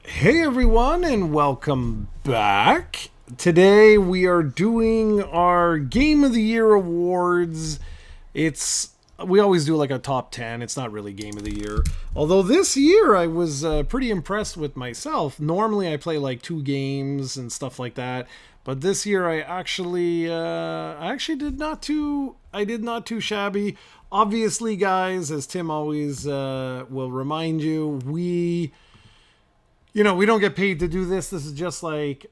Hey everyone, and welcome back. Today we are doing our Game of the Year awards. It's we always do like a top 10. It's not really Game of the Year. Although this year I was pretty impressed with myself. Normally I play like two games and stuff like that, but this year I actually did not too shabby. Obviously, guys, as Tim always will remind you, we don't get paid to do this. This is just like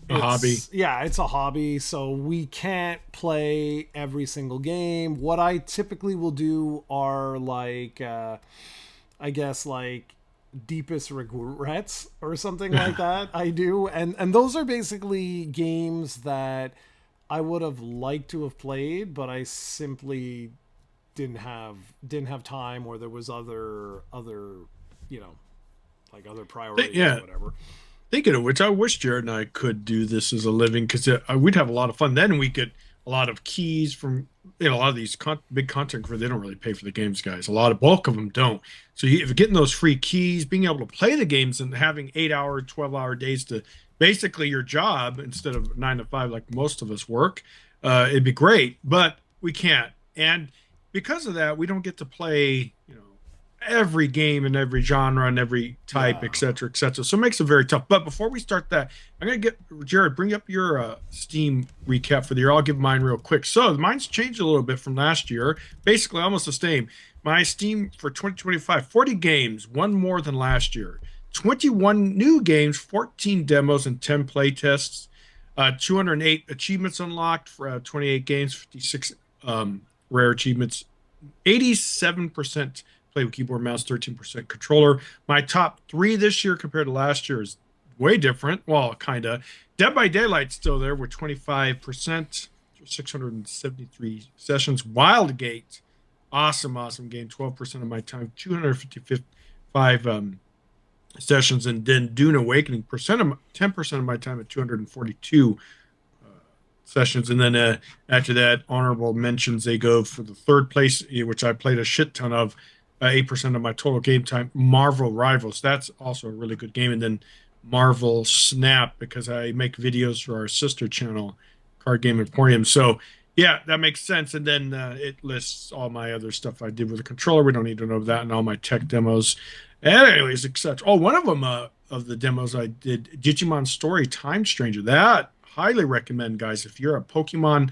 A hobby. it's a hobby, so we can't play every single game. What I typically will do are like I guess like deepest regrets or something like that. I do, and those are basically games that I would have liked to have played, but I simply didn't have time, or there was other you know other priorities or Yeah. whatever. Thinking of which, I wish Jared and I could do this as a living because we'd have a lot of fun. Then we get a lot of keys from a lot of these big content creators. They don't really pay for the games, guys. A lot of bulk of them don't. So if you're getting those free keys, being able to play the games and having 8 hour, 12-hour days to basically your job instead of 9 to 5 like most of us work, it'd be great. But we can't, and because of that, we don't get to play. Every game in every genre and every type, Yeah. et cetera, et cetera. So it makes it very tough. But before we start that, I'm going to get Jared, bring up your Steam recap for the year. I'll give mine real quick. So mine's changed a little bit from last year, basically almost the same. My Steam for 2025, 40 games, one more than last year. 21 new games, 14 demos, and 10 play tests. 208 achievements unlocked for 28 games, 56 rare achievements, 87% play with keyboard, mouse, 13% controller. My top three this year compared to last year is way different. Well, kind of. Dead by Daylight's still there with 25%, 673 sessions. Wildgate, awesome game, 12% of my time, 255 sessions. And then Dune Awakening, 10% of my time at 242 sessions. And then after that, honorable mentions, they go for the third place, which I played a shit ton of, 8% of my total game time. Marvel Rivals, that's also a really good game. And then Marvel Snap, because I make videos for our sister channel, Card Game Emporium. So yeah, that makes sense. And then it lists all my other stuff I did with the controller. We don't need to know that, and all my tech demos. And anyways, etc. Oh, one of them of the demos I did, Digimon Story Time Stranger. That highly recommend, guys, if you're a Pokemon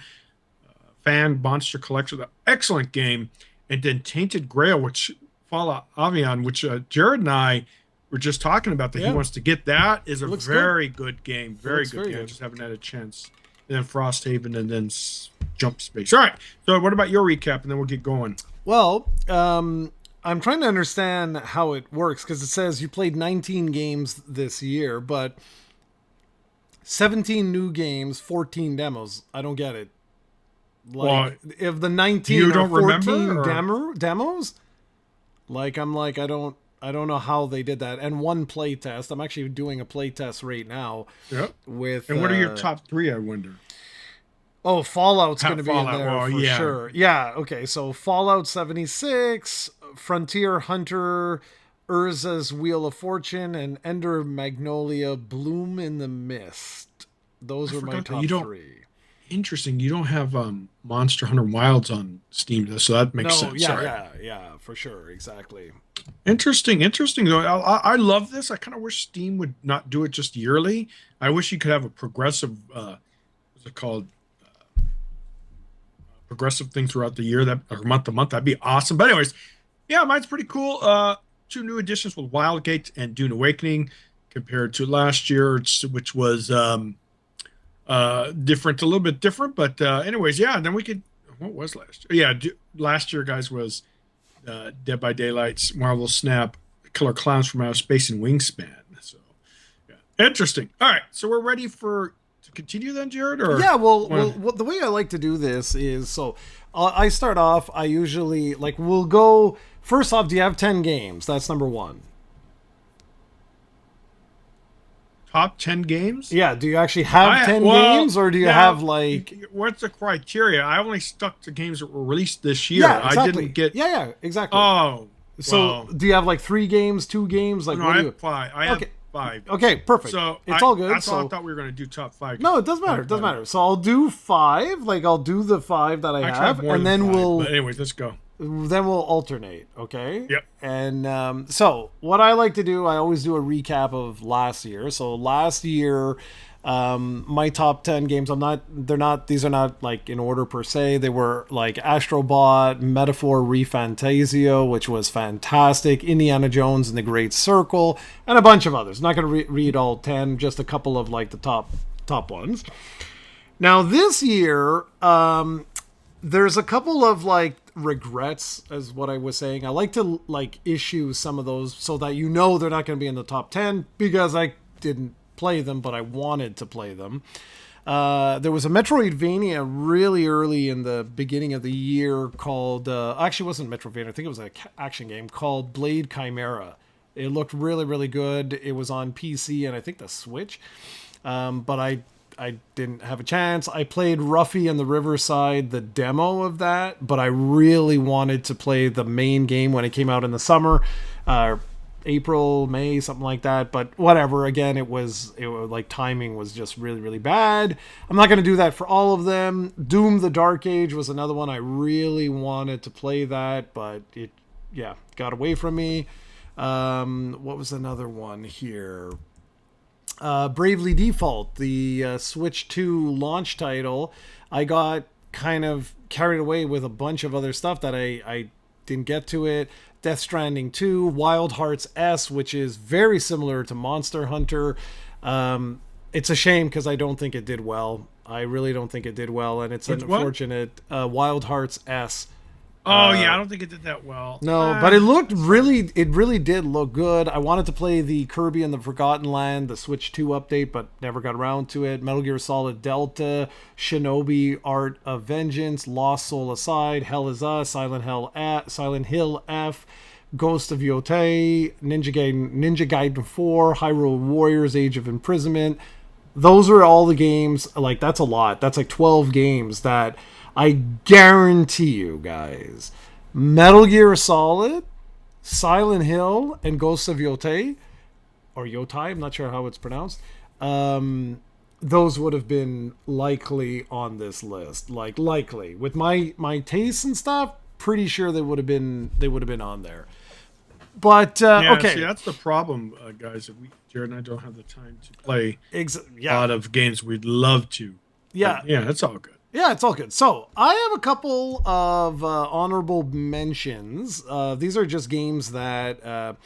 fan, monster collector. Excellent game. And then Tainted Grail, which Fallout Avion, which Jared and I were just talking about, that he Yeah. wants to get. That is a Looks very good game. Very Looks good very game. I good. just haven't had a chance. And then Frosthaven, and then Jump Space. All right. So what about your recap, and then we'll get going. Well, I'm trying to understand how it works because it says you played 19 games this year, but 17 new games, 14 demos. I don't get it. Well, Like, if the 19 you are don't 14 remember? Or? demos, I don't know how they did that. And one play test. I'm actually doing a play test right now Yeah. with And what are your top three, I wonder? Oh, Fallout's going to be in Fallout. there Well, for yeah. sure. Yeah, okay. So Fallout 76, Frontier Hunter, Urza's Wheel of Fortune, and Ender Magnolia Bloom in the Mist. Those I are my forgot that top you don't. three. Interesting. You don't have Monster Hunter Wilds on Steam, so that makes No, sense. yeah, Sorry. yeah, for sure. Exactly. Interesting though. I love this. I kind of wish Steam would not do it just yearly. I wish you could have a progressive, what's it called, progressive thing throughout the year, that or month to month. That'd be awesome. But anyways, yeah, mine's pretty cool. Two new additions with Wildgate and Dune Awakening compared to last year, which was different, a little bit different. But anyways, yeah. And then we could. What was last year? Yeah, last year, guys, was Dead by Daylight's Marvel Snap, Killer Clowns from Outer Space, and Wingspan. So, yeah. Interesting. All right, so we're ready to continue then, Jared? Or Yeah, well, the way I like to do this is so I start off. I usually like we'll go first off. Do you have 10 games? That's number one. top 10 games? Yeah. Do you actually have 10 games, or do you now, have like? what's the criteria? I only stuck to games that were released this year. Yeah, exactly. I didn't get. Yeah, exactly. Oh, So well, do you have like 3 games, 2 games? Like no, what I do have you? five. I have Okay. 5. Okay, perfect. So It's all good. that's all I So thought we were going to do top 5. no, it doesn't matter. It doesn't matter. So I'll do 5. Like I'll do the 5 that I Actually, I have, have more and than then 5. But anyways, let's go. we'll alternate. Okay. Yep. And so what I like to do, I always do a recap of last year. So last year, my top 10 games, these are not like in order per se. They were like Astrobot, Metaphor Refantasio, which was fantastic, Indiana Jones and the Great Circle, and a bunch of others. I'm not going to read all 10, just a couple of like the top ones. Now this year, there's a couple of like regrets, as what I was saying. I like to like issue some of those so that they're not going to be in the top 10 because I didn't play them, but I wanted to play them. There was a Metroidvania really early in the beginning of the year called, actually it wasn't Metroidvania, I think it was an action game called Blade Chimera. It looked really, really good. It was on PC and I think the Switch. But I didn't have a chance. I played Ruffy and the Riverside, the demo of that, but I really wanted to play the main game when it came out in the summer, April, May, something like that. But whatever. Again, it was like timing was just really, really bad. I'm not going to do that for all of them. Doom: The Dark Age was another one. I really wanted to play that, but it got away from me. What was another one here? Bravely Default, the Switch 2 launch title. I got kind of carried away with a bunch of other stuff that I didn't get to it. Death Stranding 2, Wild Hearts S, which is very similar to Monster Hunter. It's a shame because I don't think it did well. I really don't think it did well, and it's unfortunate. Wild Hearts S. Oh yeah, I don't think it did that well. No, but it really did look good. I wanted to play the Kirby and the Forgotten Land, the Switch 2 update, but never got around to it. Metal Gear Solid Delta, Shinobi Art of Vengeance, Lost Soul Aside, Hell Is Us, Silent Hill F, Ghost of Yotei, Ninja Gaiden 4, Hyrule Warriors Age of Imprisonment. Those are all the games, like that's a lot. That's like 12 games that I guarantee you guys, Metal Gear Solid, Silent Hill, and Ghost of Yotei, or Yotai, I'm not sure how it's pronounced, those would have been likely on this list. Like likely. With my tastes and stuff, pretty sure they would have been on there. But okay. See, that's the problem, guys. Jared and I don't have the time to play a lot of games we'd love to. Yeah. But, yeah, that's all good. Yeah, it's all good. So I have a couple of honorable mentions. These are just games that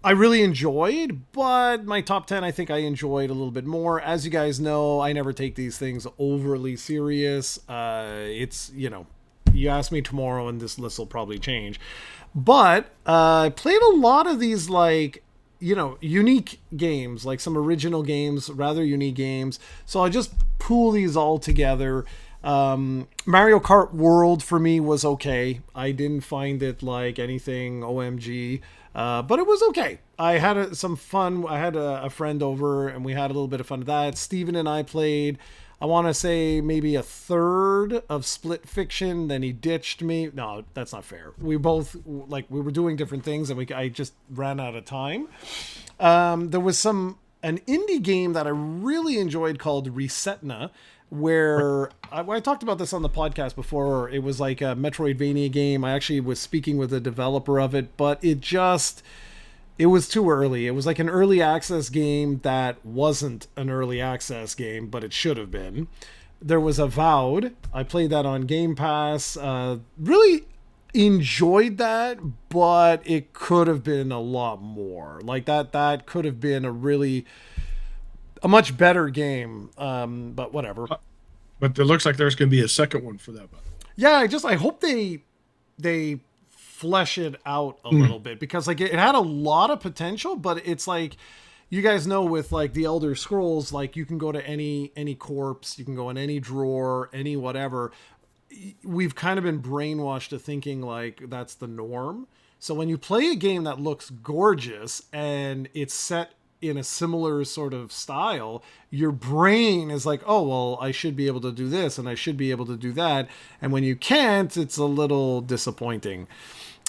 I really enjoyed, but my top 10 I think I enjoyed a little bit more. As you guys know, I never take these things overly serious. It's, you ask me tomorrow and this list will probably change. But I played a lot of these like unique games, like some original games, rather unique games. So I just pool these all together. Mario Kart World for me was okay. I didn't find it like anything OMG, but it was okay. I had some fun. I had a friend over and we had a little bit of fun with that. Steven and I played, I want to say maybe a third of Split Fiction. Then he ditched me. No, that's not fair. We both we were doing different things, and I just ran out of time. There was an indie game that I really enjoyed called Resetna, where I talked about this on the podcast before. It was like a Metroidvania game. I actually was speaking with the developer of it, but it was too early. It was like an early access game that wasn't an early access game, but it should have been. There was Avowed. I played that on Game Pass. Really enjoyed that, but it could have been a lot more. Like that could have been a much better game. But whatever. But it looks like there's going to be a second one for that. Yeah, I hope they flesh it out a little bit, because like it had a lot of potential, but it's like, you guys know with like the Elder Scrolls, like you can go to any corpse, you can go in any drawer, any whatever. We've kind of been brainwashed to thinking like that's the norm. So when you play a game that looks gorgeous and it's set in a similar sort of style, your brain is like, oh, well, I should be able to do this and I should be able to do that. And when you can't, it's a little disappointing.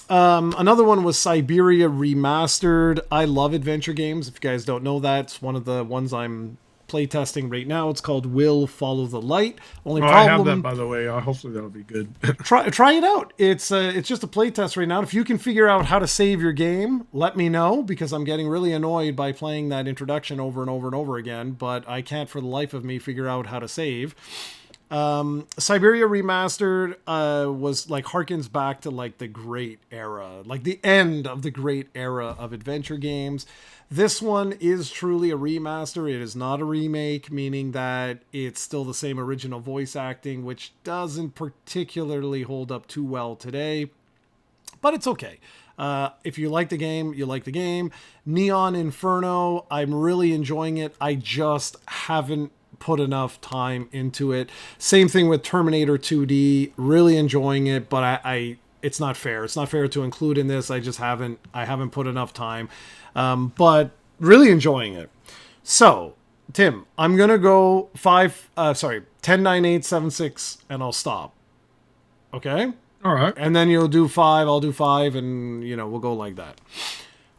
Another one was Siberia Remastered. I love adventure games. If you guys don't know that, it's one of the ones I'm playtesting right now. It's called Will Follow the Light. Only Oh, I have that, problem, by the way. Hopefully that'll be good. try it out. It's just a playtest right now. If you can figure out how to save your game, let me know, because I'm getting really annoyed by playing that introduction over and over and over again. But I can't for the life of me figure out how to save. Siberia Remastered was like harkens back to like the great era, like the end of the great era of adventure games. This one is truly a remaster. It is not a remake, meaning that it's still the same original voice acting, which doesn't particularly hold up too well today, but it's okay. If you like the game, you like the game. Neon Inferno, I'm really enjoying it. I just haven't put enough time into it. Same thing with Terminator 2D, really enjoying it, but I it's not fair. It's not fair to include in this. I haven't put enough time. But really enjoying it. So, Tim, I'm going to go 10, 9, 8, 7, 6, and I'll stop. Okay? All right. And then you'll do 5, I'll do 5, and, we'll go like that.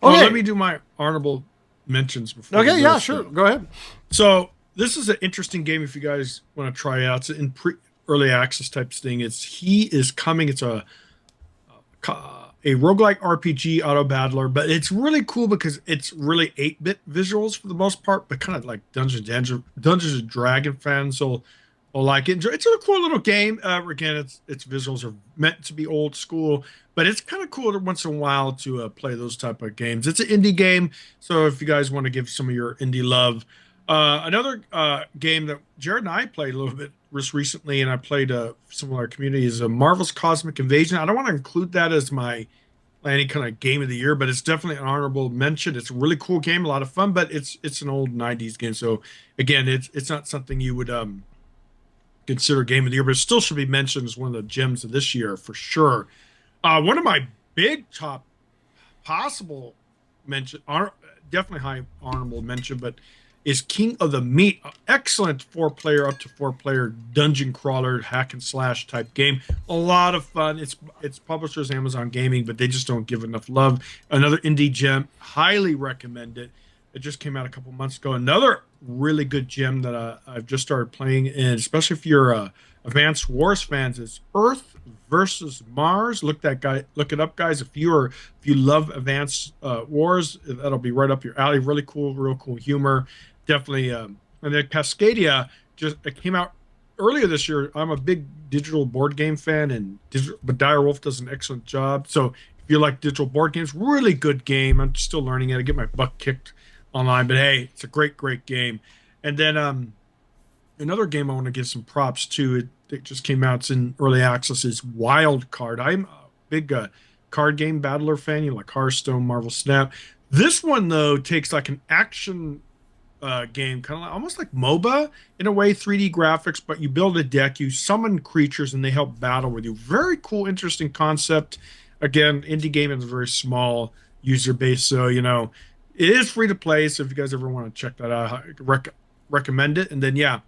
Okay. Okay. Let me do my honorable mentions before. Okay, yeah, sure. Go ahead. So, this is an interesting game if you guys want to try it out. It's in early access type thing. He is coming. It's a roguelike RPG auto battler, but it's really cool because it's really 8-bit visuals for the most part, but kind of like Dungeons and Dragon fans will like it. It's a cool little game. Again, its visuals are meant to be old school, but it's kind of cool once in a while to play those type of games. It's an indie game, so if you guys want to give some of your indie love. Another game that Jared and I played a little bit recently, and I played some of our community, is Marvel's Cosmic Invasion. I don't want to include that as any kind of game of the year, but it's definitely an honorable mention. It's a really cool game, a lot of fun, but it's an old '90s game. So again, it's not something you would consider game of the year, but it still should be mentioned as one of the gems of this year for sure. One of my big top possible mention, definitely high honorable mention, but is King of the Meat. Excellent up to four player dungeon crawler hack and slash type game. A lot of fun. Its publishers Amazon Gaming, but they just don't give enough love. Another indie gem. Highly recommend it. It just came out a couple months ago. Another really good gem that I've just started playing, and especially if you're Advanced Wars fans, is Earth versus Mars. Look it up, guys. If you love Advanced Wars, that'll be right up your alley. Really cool, real cool humor. Definitely. And then Cascadia it came out earlier this year. I'm a big digital board game fan, but Direwolf does an excellent job. So if you like digital board games, really good game. I'm still learning it. I get my butt kicked online, but hey, it's a great, great game. And then another game I want to give some props to. It just came out. It's in early access. Is Wild Card. I'm a big card game battler fan. Like Hearthstone, Marvel Snap. This one though takes like an action game, kind of almost like MOBA in a way, 3D graphics, but you build a deck, you summon creatures, and they help battle with you. Very cool, interesting concept. Again, indie game is a very small user base, so it is free to play. So if you guys ever want to check that out, I recommend it. And then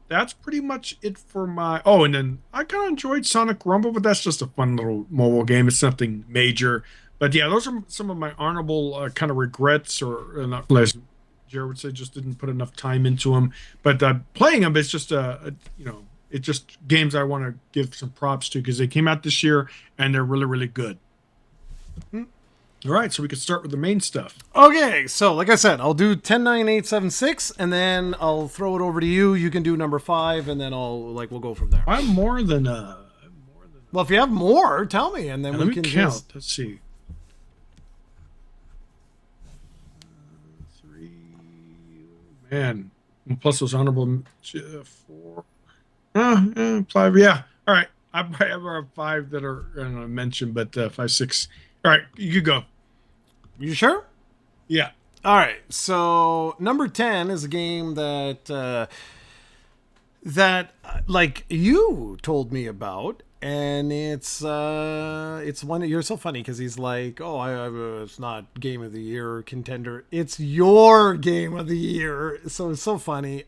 that's pretty much it for my. Oh, and then I kind of enjoyed Sonic Rumble, but that's just a fun little mobile game. It's nothing major, but yeah, those are some of my honorable kind of regrets, or not pleasant. Jared would say just didn't put enough time into them, but playing them, it's just it's just games I want to give some props to because they came out this year and they're really, really good. All right, so we can start with the main stuff. Okay, so like I said, I'll do 10, 9, 8, 7, 6, and then I'll throw it over to you. You can do number 5, and then we'll go from there. I'm more than Well, if you have more, tell me, and then we can count. Let's see. Man, plus those honorable 4, 5. Yeah, all right. I probably have 5 that are going to mention, but 5, 6. All right, you go. You sure? Yeah. All right. So number 10 is a game that like you told me about, and it's one. You're so funny because he's like, oh, it's not game of the year contender. It's your game of the year. So it's so funny.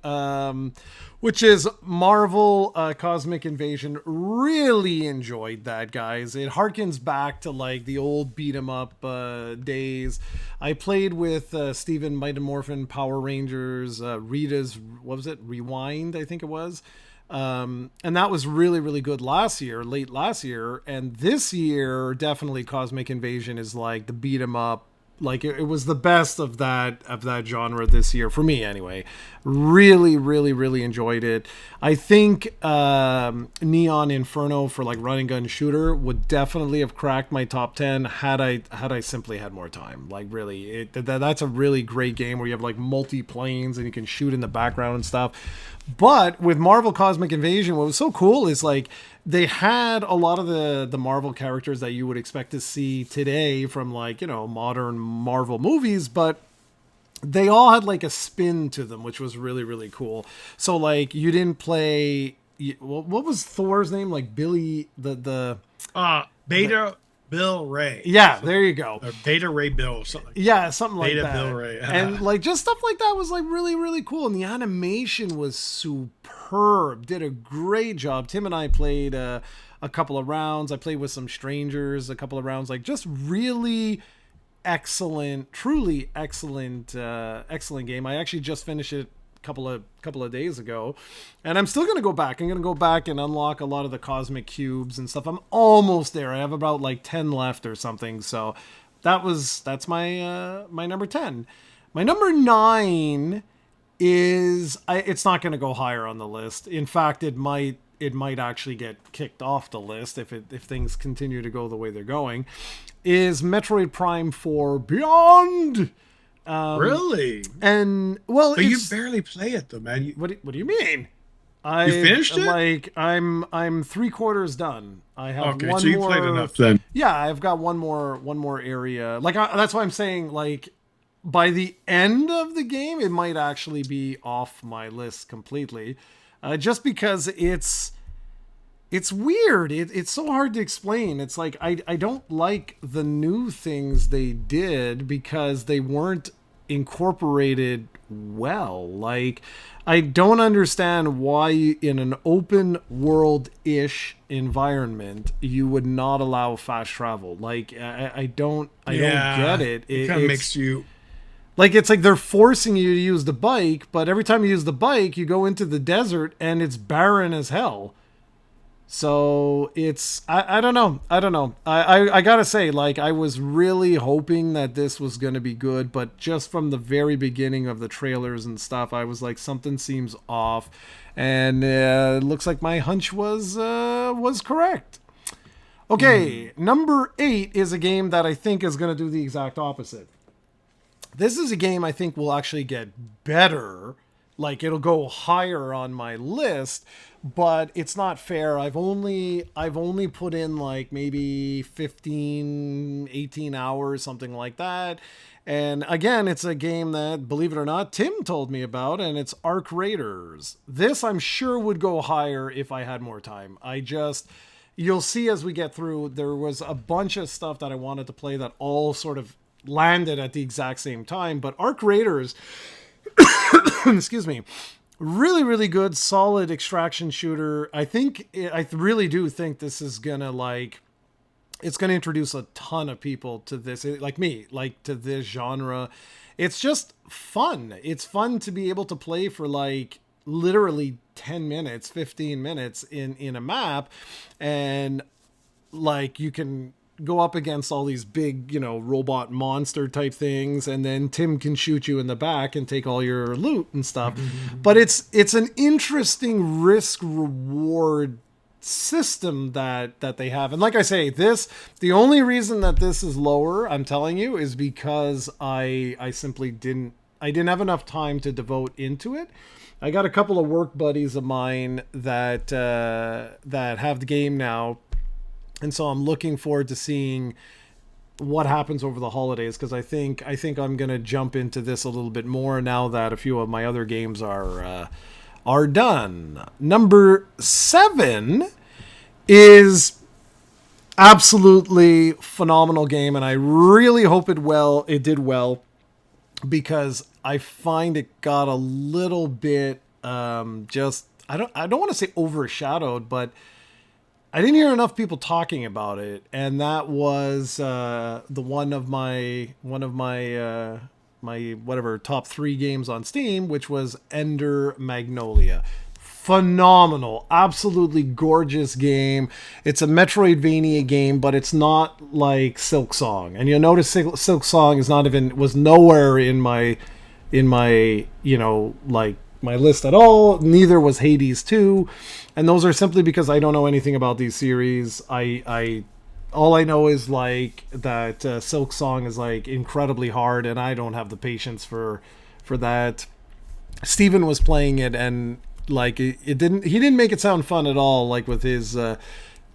Which is Marvel Cosmic Invasion. Really enjoyed that, guys. It harkens back to like the old beat 'em up days. I played with Steven Mighty Morphin Power Rangers, Rita's, what was it, Rewind, I think it was. And that was really, really good late last year. And this year, definitely Cosmic Invasion is like the beat 'em up. Like it was the best of that genre this year for me anyway. Really, really, really enjoyed it. I think Neon Inferno for like run and gun shooter would definitely have cracked my top 10 had I simply had more time. Like really, that's a really great game where you have like multi planes and you can shoot in the background and stuff. But with Marvel Cosmic Invasion, what was so cool is like they had a lot of the Marvel characters that you would expect to see today from like, modern Marvel movies, but they all had like a spin to them, which was really, really cool. So like you didn't play, what was Thor's name? Like Billy, Beta Bill Ray. Yeah, there you go. Or Beta Ray Bill. Something like yeah, something like Beta that. Bill Ray. And like just stuff like that was like really, really cool. And the animation was superb. Did a great job. Tim and I played a couple of rounds. I played with some strangers a couple of rounds. Like just really excellent, truly excellent, excellent game. I actually just finished it couple of days ago, and I'm still gonna go back. I'm gonna go back and unlock a lot of the cosmic cubes and stuff. I'm almost there. I have about like 10 left or something. So that's my my number 10. My number 9 is it's not gonna go higher on the list. In fact, it might actually get kicked off the list if things continue to go the way they're going. Is Metroid Prime 4 Beyond. Really? And well, but you barely play it though, man. What do you mean? You finished it? Like I'm 3/4 done. I have okay, one so you more, played enough then. Yeah, I've got one more area. Like that's why I'm saying like by the end of the game, it might actually be off my list completely, just because it's weird. It's so hard to explain. It's like I don't like the new things they did because they weren't incorporated well. Like I don't understand why in an open world-ish environment you would not allow fast travel. Like I don't get it. It kind of makes you like it's like they're forcing you to use the bike, but every time you use the bike, you go into the desert and it's barren as hell. So it's I don't know. I gotta say, like I was really hoping that this was gonna be good, but just from the very beginning of the trailers and stuff, I was like something seems off, and it looks like my hunch was correct. Okay, number 8 is a game that I think is gonna do the exact opposite. This is a game I think will actually get better. Like it'll go higher on my list, but it's not fair. I've only put in like maybe 15, 18 hours, something like that. And again, it's a game that, believe it or not, Tim told me about, and it's Arc Raiders. This I'm sure would go higher if I had more time. You'll see as we get through, there was a bunch of stuff that I wanted to play that all sort of landed at the exact same time, but Arc Raiders excuse me, really, really good, solid extraction shooter. I really do think this is gonna it's gonna introduce a ton of people to this, like me, like to this genre. It's just fun. It's fun to be able to play for like literally 10 minutes, 15 minutes in a map, and like you can go up against all these big, robot monster type things, and then Tim can shoot you in the back and take all your loot and stuff. But it's an interesting risk reward system that they have. And like I say, the only reason that this is lower, I'm telling you, is because I simply didn't have enough time to devote into it. I got a couple of work buddies of mine that have the game now, and so I'm looking forward to seeing what happens over the holidays, because I think I'm gonna jump into this a little bit more now that a few of my other games are done. Number 7 is absolutely phenomenal game, and I really hope it did well, because I find it got a little bit just I don't want to say overshadowed, but I didn't hear enough people talking about it, and that was the my whatever top 3 games on Steam, which was Ender Magnolia. Phenomenal, absolutely gorgeous game. It's a Metroidvania game, but it's not like Silk Song. And you'll notice Silk Song is not even was nowhere in my like my list at all. Neither was Hades 2, and those are simply because I don't know anything about these series. I all I know is like that Silk Song is like incredibly hard, and I don't have the patience for that. Steven was playing it, and like it didn't he didn't make it sound fun at all, like with his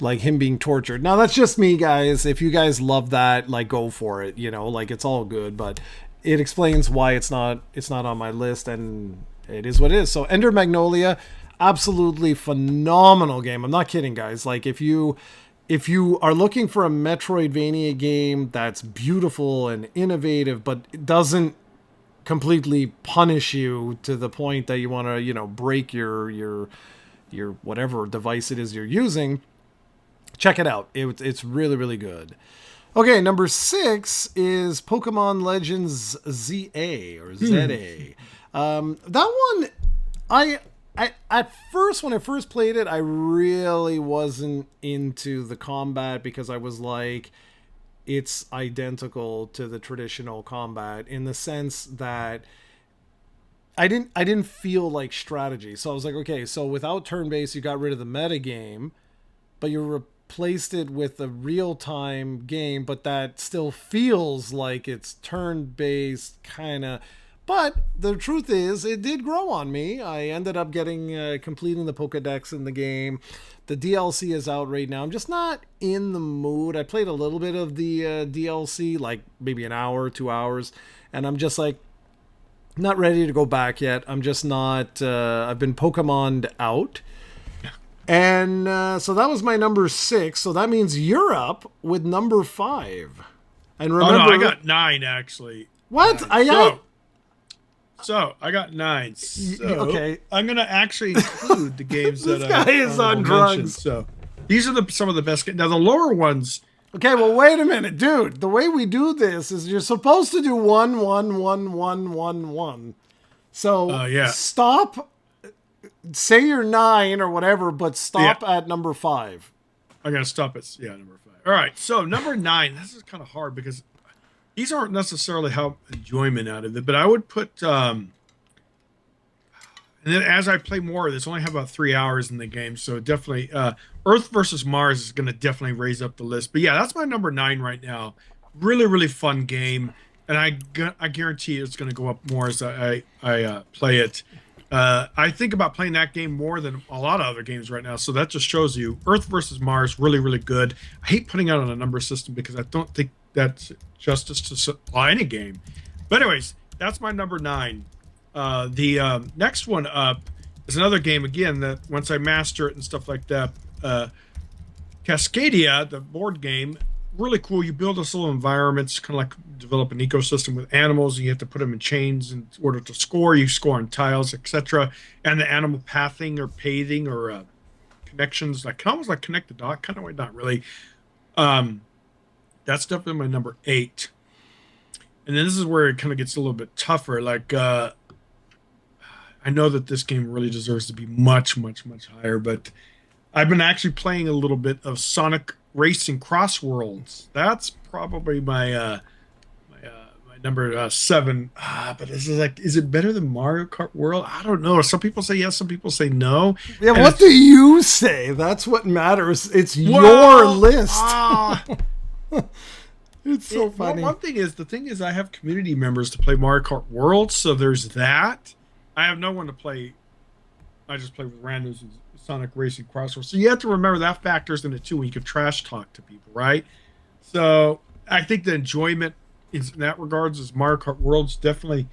like him being tortured. Now that's just me, guys. If you guys love that, like go for it, like it's all good, but it explains why it's not on my list, and it is what it is. So Ender Magnolia, absolutely phenomenal game. I'm not kidding, guys. Like if you are looking for a Metroidvania game that's beautiful and innovative, but it doesn't completely punish you to the point that you want to, break your whatever device it is you're using, check it out. It's really, really good. Okay, number 6 is Pokemon Legends ZA or ZA. That one, I at first, when I first played it, I really wasn't into the combat, because I was like, it's identical to the traditional combat in the sense that I didn't feel like strategy. So I was like, okay, so without turn-based, you got rid of the meta game, but you replaced it with a real-time game, but that still feels like it's turn-based kind of. But the truth is, it did grow on me. I ended up completing the Pokedex in the game. The DLC is out right now. I'm just not in the mood. I played a little bit of the DLC, like maybe an hour, 2 hours, and I'm just like, not ready to go back yet. I'm just not. I've been Pokemon'd out. And so that was my number 6. So that means you're up with number 5. And remember, oh no, I got 9 actually. What? 9. So I got 9. So okay, I'm gonna actually include the games that this guy is on drugs. So these are some of the best games. Now the lower ones. Okay, well wait a minute, dude. The way we do this is you're supposed to do 1, 1, 1, 1, 1, 1. So stop. Say you're 9 or whatever, but stop at number 5. I gotta stop at number 5. All right, so number 9. This is kind of hard because these aren't necessarily how enjoyment out of it, but I would put. And then as I play more of this, I only have about 3 hours in the game, so definitely Earth versus Mars is going to definitely raise up the list. But yeah, that's my number 9 right now. Really, really fun game, and I guarantee it's going to go up more as I play it. I think about playing that game more than a lot of other games right now, so that just shows you Earth versus Mars, really, really good. I hate putting out on a number system because I don't think that's justice to supply any game. But anyways, that's my number 9. The next one up is another game, again, that once I master it and stuff like that. Cascadia, the board game, really cool. You build this little environments, kind of like develop an ecosystem with animals. You have to put them in chains in order to score. You score on tiles, etc. And the animal pathing or pathing or connections, like almost like connect the dot, kind of not really. That's definitely my number 8. And then this is where it kind of gets a little bit tougher. Like, I know that this game really deserves to be much, much, much higher, but I've been actually playing a little bit of Sonic Racing Cross Worlds. That's probably my my number 7. But this is like, is it better than Mario Kart World? I don't know. Some people say yes, some people say no. Yeah, what do you say? That's what matters. It's your list. It's so funny. One thing is, I have community members to play Mario Kart World, so there's that. I have no one to play. I just play with randoms in Sonic Racing Crossroads. So you have to remember that factors in it too when you can trash talk to people, right? So I think the enjoyment in that regards is Mario Kart World's definitely.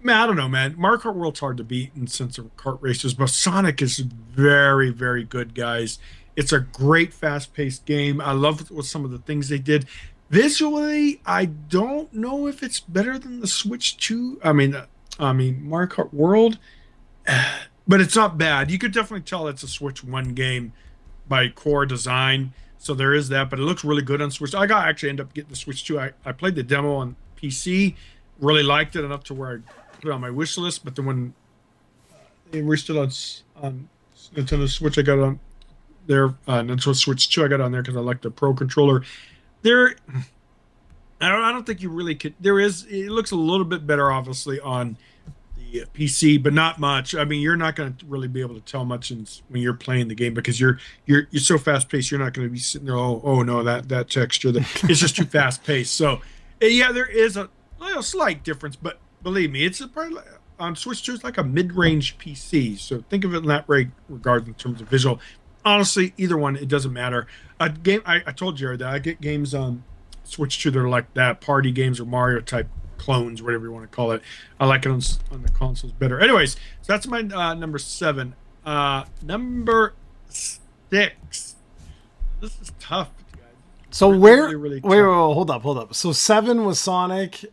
I don't know, man. Mario Kart World's hard to beat in sense of kart racers, but Sonic is very, very good, guys. It's a great fast-paced game. I love what some of the things they did. Visually, I don't know if it's better than the Switch 2. I mean Mario Kart World, but it's not bad. You could definitely tell it's a Switch 1 game by core design. So there is that, but it looks really good on Switch. I got actually end up getting the Switch 2. I played the demo on PC, really liked it enough to where I put it on my wish list. But then when we're still on Nintendo Switch, I got it on there. Nintendo Switch 2, I got it on there because I like the Pro controller. There, I don't think you really could. There is. It looks a little bit better, obviously, on the PC, but not much. I mean, you're not going to really be able to tell much when you're playing the game because you're so fast paced. You're not going to be sitting there. Oh no, that texture. It's just too fast paced. So, yeah, there is a slight difference, but believe me, it's probably on Switch 2. It's like a mid range PC. So think of it in that regard in terms of visual. Honestly, either one, it doesn't matter. A game. I told Jared that I get games on Switch 2 that are like that, party games or Mario type clones, whatever you want to call it. I like it on the consoles better. Anyways, so that's my number 7. Number 6. This is tough, guys. So really wait, hold up. So 7 was Sonic.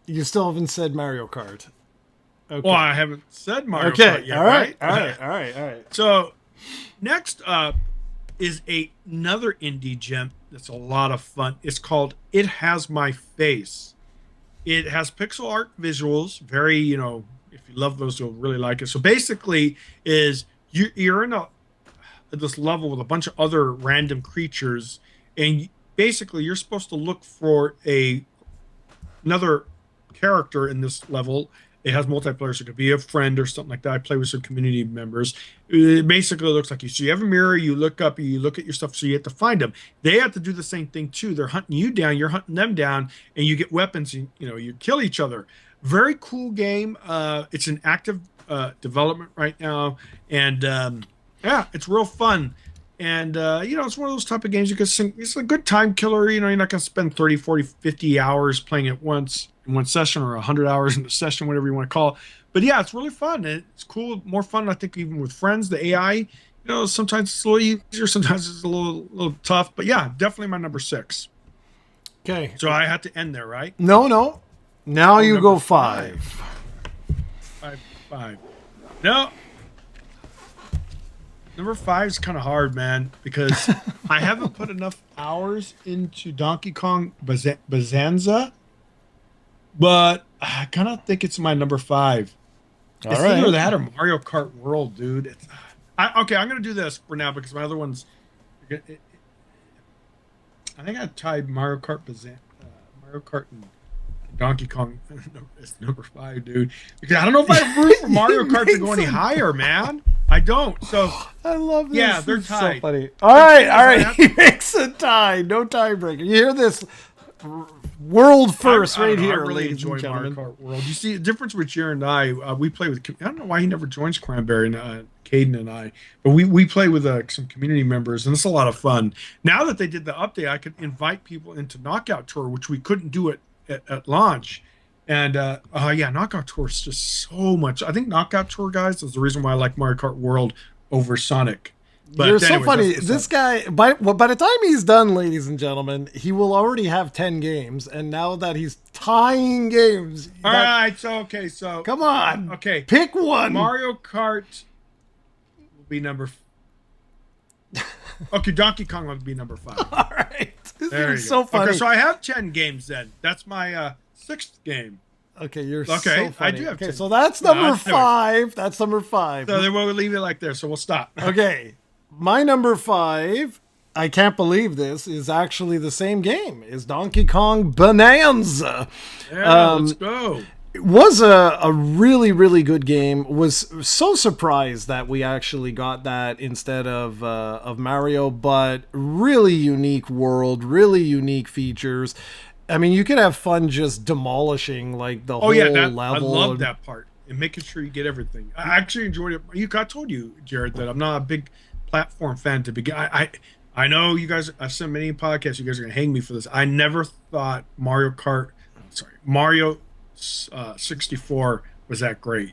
You still haven't said Mario Kart. Okay. Well, I haven't said Mario Kart yet, all right? right? All right. So next up is another indie gem that's a lot of fun. It's called It Has My Face. It has pixel art visuals. Very, if you love those, you'll really like it. So basically, you're in this level with a bunch of other random creatures, and basically you're supposed to look for another character in this level. It has multiplayer, so it could be a friend or something like that. I play with some community members. It basically looks like you have a mirror, you look up, you look at your stuff, so you have to find them. They have to do the same thing too. They're hunting you down, you're hunting them down, and you get weapons. And, you kill each other. Very cool game. It's in active development right now, and yeah, it's real fun. And it's one of those type of games you can sing. It's a good time killer. You're not going to spend 30, 40, 50 hours playing it once in one session, or 100 hours in a session, whatever you want to call it. But yeah, it's really fun. It's cool, more fun, I think, even with friends. The AI, sometimes it's a little easier, sometimes it's a little tough. But yeah, definitely my number 6. Okay. So I had to end there, right? No. Now you go 5. 5. No. Number 5 is kind of hard, man, because I haven't put enough hours into Donkey Kong Bonanza, but I kind of think it's my number 5. It's either that or Mario Kart World, dude. Okay, I'm going to do this for now because my other ones... I think I tied Mario Kart and Donkey Kong is number 5, dude. Because I don't know if I have room for Mario Kart to go any higher, man. I don't. So I love this. Yeah, they're tied. So funny. All right. He makes a tie. No tiebreaker. You hear this? World first, right here. I really enjoy Mario Kart World. You see the difference with Jared and I. We play with. I don't know why he never joins Cranberry and Caden and I, but we play with some community members, and it's a lot of fun. Now that they did the update, I could invite people into Knockout Tour, which we couldn't do at launch. And yeah, Knockout Tour is just so much. I think Knockout Tour, guys, is the reason why I like Mario Kart World over Sonic. But you're so funny. This guy, by the time he's done, ladies and gentlemen, he will already have 10 games. And now that he's tying games. All right. So, okay. So. Come on. Okay. Pick one. Mario Kart will be number. Okay. Donkey Kong will be number 5. All right. There you so go. funny. Okay. So I have 10 games then. That's my 6th game. Okay, you're okay, so funny. I do have okay, 10. So that's number 5. That's number 5. So then we'll leave it like there. So we'll stop. Okay. My number 5, I can't believe this, is actually the same game, is Donkey Kong Bonanza. Yeah, let's go. It was a really, really good game. Was so surprised that we actually got that instead of Mario, but really unique world, really unique features. I mean, you could have fun just demolishing like the whole level. I love that part and making sure you get everything. I actually enjoyed it. I told you, Jared, that I'm not a big platform fan to begin. I know you guys. I've seen many podcasts. You guys are gonna hang me for this. I never thought Mario 64 was that great.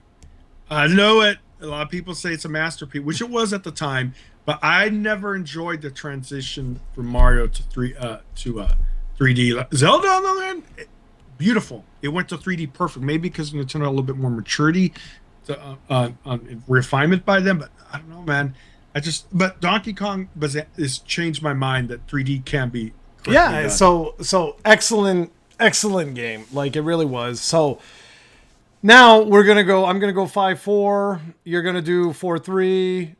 I know it. A lot of people say it's a masterpiece, which it was at the time. but I never enjoyed the transition from Mario to 3D. Zelda, on the other hand, beautiful. It went to 3D perfect. Maybe because Nintendo had a little bit more maturity on refinement by them. But I don't know, man. But Donkey Kong has changed my mind that 3D can be correctly Yeah, done. so excellent game. Like it really was. So now I'm gonna go 5-4. You're gonna do 4-3.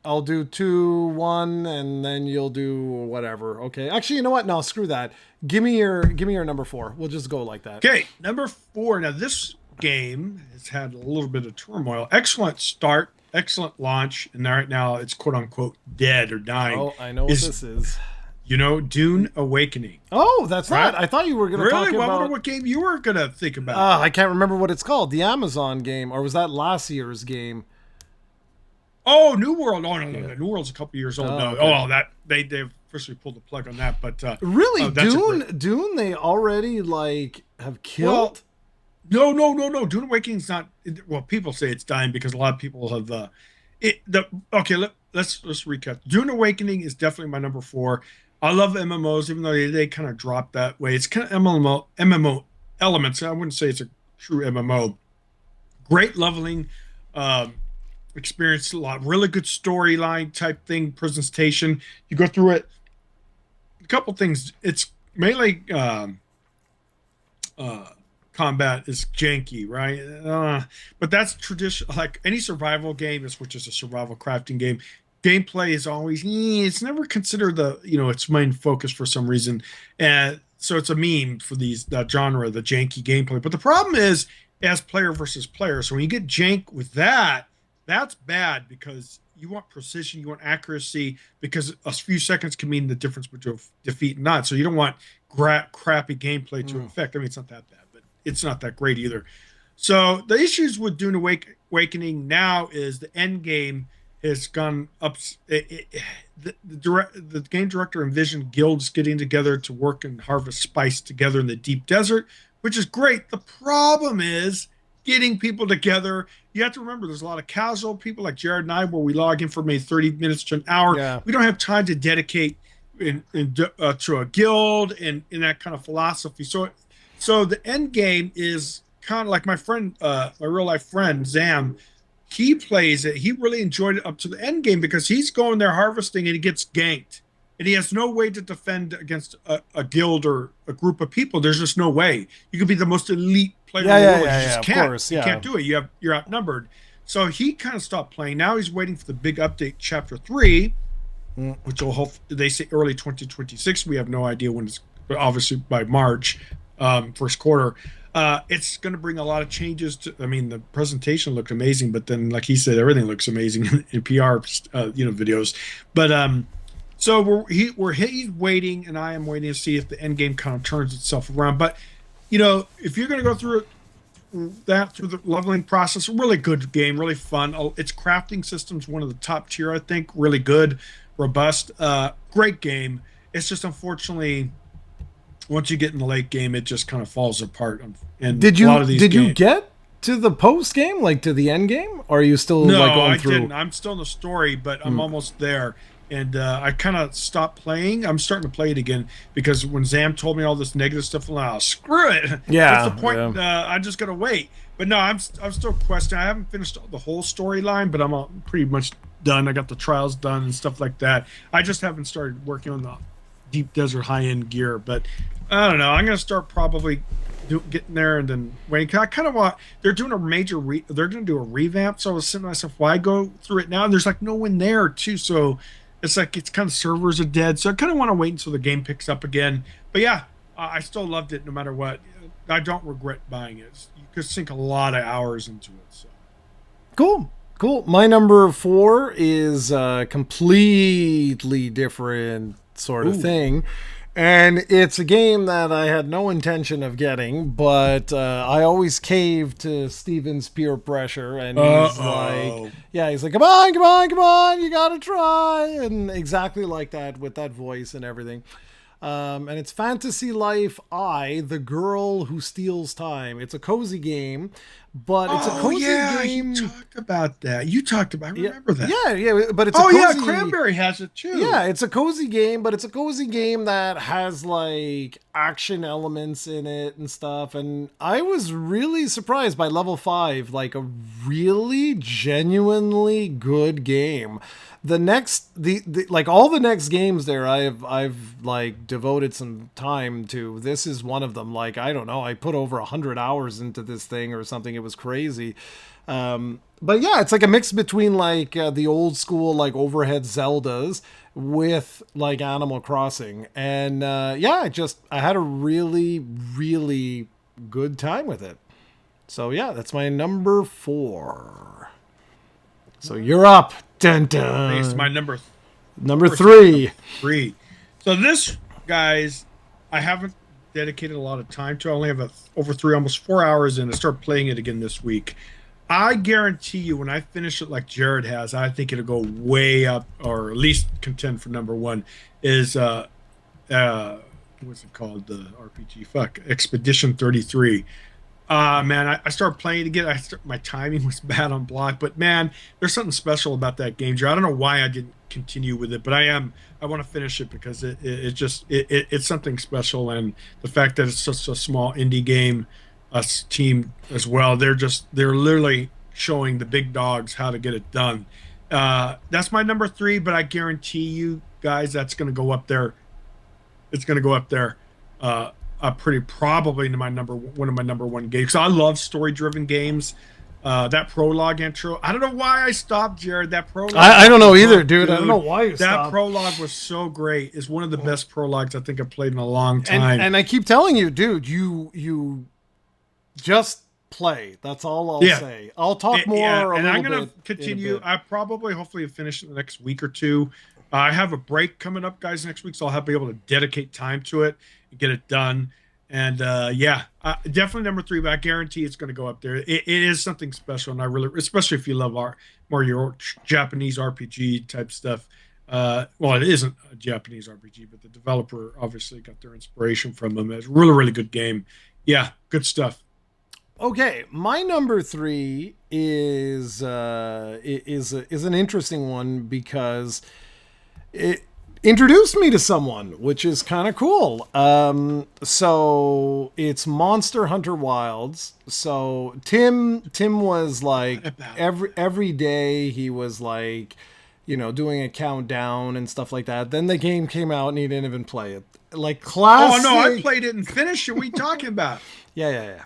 I'll do 2-1, and then you'll do whatever. Okay. Actually, you know what? No, screw that. Give me your number 4. We'll just go like that. Okay, number 4. Now this game has had a little bit of turmoil. Excellent start, excellent launch, and right now it's quote unquote dead or dying. Oh, I know what Is this is. Dune Awakening? Oh, that's Right? not. I thought you were gonna Really? talk I wonder about. what game you were gonna think about. I can't remember what it's called. The Amazon game, or was that last year's game? Oh, New World. Oh no, the New World's a couple years old. Oh, No, okay. that they've officially pulled the plug on that. But Really, that's a Dune? great. Dune? They already like have Well, killed. no. Dune Awakening's not. Well, people say it's dying because a lot of people have. Okay. Let's recap. Dune Awakening is definitely my number 4. I love MMOs, even though they kind of dropped that way. It's kind of MMO elements. I wouldn't say it's a true MMO. Great leveling. Um, Experienced a lot. Really good storyline type thing. Presentation. You go through it. A couple things. It's melee uh, combat is janky, right? But that's tradition. Like any survival game, which is a survival crafting game. Gameplay is always. It's never considered its main focus for some reason, and so it's a meme for that genre, the janky gameplay. But the problem is, as player versus player. So when you get jank with that, that's bad because you want precision, you want accuracy, because a few seconds can mean the difference between defeat and not. So you don't want crappy gameplay to affect. I mean, it's not that bad, but it's not that great either. So the issues with Dune Awakening now is the end game has gone up. The game director envisioned guilds getting together to work and harvest spice together in the deep desert, which is great. The problem is getting people together. You have to remember there's a lot of casual people like Jared and I where we log in for maybe 30 minutes to an hour. Yeah. We don't have time to dedicate to a guild and in that kind of philosophy. So the end game is kind of like my friend, my real life friend, Zam. He plays it. He really enjoyed it up to the end game because he's going there harvesting and he gets ganked. And he has no way to defend against a guild or a group of people. There's just no way. You could be the most elite player in the world. You just of can't. course, You yeah. can't do it. You're outnumbered. So he kind of stopped playing. Now he's waiting for the big update, Chapter 3, which will they say early 2026. We have no idea when it's, but obviously by March, first quarter. It's going to bring a lot of changes. I mean, the presentation looked amazing, but then, like he said, everything looks amazing in PR, videos. But so he's waiting, and I am waiting to see if the end game kind of turns itself around. But if you're going to go through the leveling process, a really good game, really fun. Its crafting system's one of the top tier, I think. Really good, robust, great game. It's just unfortunately, once you get in the late game, it just kind of falls apart. And Did a lot of these you games, get to the post game, like to the end game, or are you still no, like going I through? didn't. I'm still in the story, but I'm almost there. And I kind of stopped playing. I'm starting to play it again because when Zam told me all this negative stuff, I'm screw it. Yeah, What's the point? I'm just gonna wait. But no, I'm still questioning. I haven't finished the whole storyline, but I'm pretty much done. I got the trials done and stuff like that. I just haven't started working on the deep desert high end gear. But I don't know. I'm gonna start probably getting there and then waiting. I kind of want. They're doing a major. They're gonna do a revamp. So I was saying to myself, why go through it now? And there's like no one there too. So it's like it's kind of servers are dead. So I kind of want to wait until the game picks up again. But yeah, I still loved it no matter what. I don't regret buying it. You could sink a lot of hours into it. So Cool. My number 4 is a completely different sort of thing. And it's a game that I had no intention of getting, but I always cave to Steven's peer pressure. And he's like, come on, you gotta try. And exactly like that with that voice and everything. And it's Fantasy Life I, the Girl Who Steals Time. It's a cozy game, but it's a Oh cozy yeah, you game. talked about that. You talked about. I Yeah, remember that. yeah, but it's a Oh yeah, cozy. Cranberry has it too. Yeah, it's a cozy game, but it's a cozy game that has like action elements in it and stuff. And I was really surprised by level 5, like a really genuinely good game. The like all the next games there I've like devoted some time to. This is one of them. Like, I don't know, I put over 100 hours into this thing or something. It was crazy. But yeah, it's like a mix between like the old school like overhead Zeldas with like Animal Crossing, and yeah, I had a really good time with it. So yeah, that's my number 4. So you're up. Dun It's my dun. number Number first one, number 3. 3. So this, guys, I haven't dedicated a lot of time to. I only have over 3, almost 4 hours in. I start playing it again this week. I guarantee you, when I finish it like Jared has, I think it'll go way up, or at least contend for number 1. Is uh, what's it called? The RPG. Fuck, Expedition 33. Man, I started playing again. My timing was bad on block, but man, there's something special about that game. Jared, I don't know why I didn't continue with it, but I am. I want to finish it because it's something special, and the fact that it's such a small indie game, team as well. They're literally showing the big dogs how to get it done. That's my number 3, but I guarantee you guys that's going to go up there. It's going to go up there. Pretty probably to one of my number 1 games. So I love story-driven games. That prologue intro. I don't know why I stopped, Jared. That prologue. I don't know either, dude. I don't know why you That stopped. prologue was so great. It's one of the best prologues I think I've played in a long And time. I keep telling you, dude, you just play. That's all I'll Yeah. say. I'll talk more Yeah, a and little I'm gonna bit in a continue. bit. I probably, hopefully, finish in the next week or 2. I have a break coming up, guys, next week, so I'll be able to dedicate time to it and get it done. And yeah, definitely number 3, but I guarantee it's going to go up there. It is something special, and I really, especially if you love more your Japanese RPG type stuff. Well, it isn't a Japanese RPG, but the developer obviously got their inspiration from them. It's a really good game. Yeah, good stuff. Okay, my number 3 is an interesting one because it introduced me to someone, which is kind of cool. So it's Monster Hunter Wilds. So Tim was like every day he was like, doing a countdown and stuff like that. Then the game came out and he didn't even play it. Like Oh classic. no, I played it and finished it. What are you talking about? Yeah.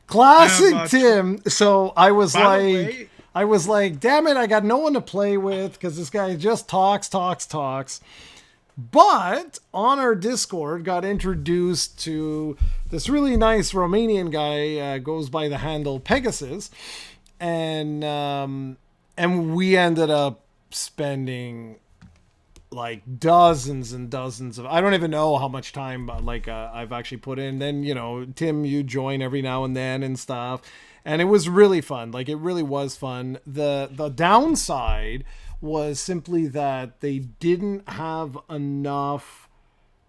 Classic Have, Tim. So I was by the like, way, damn it, I got no one to play with because this guy just talks. But on our Discord, got introduced to this really nice Romanian guy, goes by the handle Pegasus, and we ended up spending like dozens and dozens of, I don't even know how much time like I've actually put in. Then Tim, you join every now and then and stuff, and it was really fun. Like, it really was fun. The downside was simply that they didn't have enough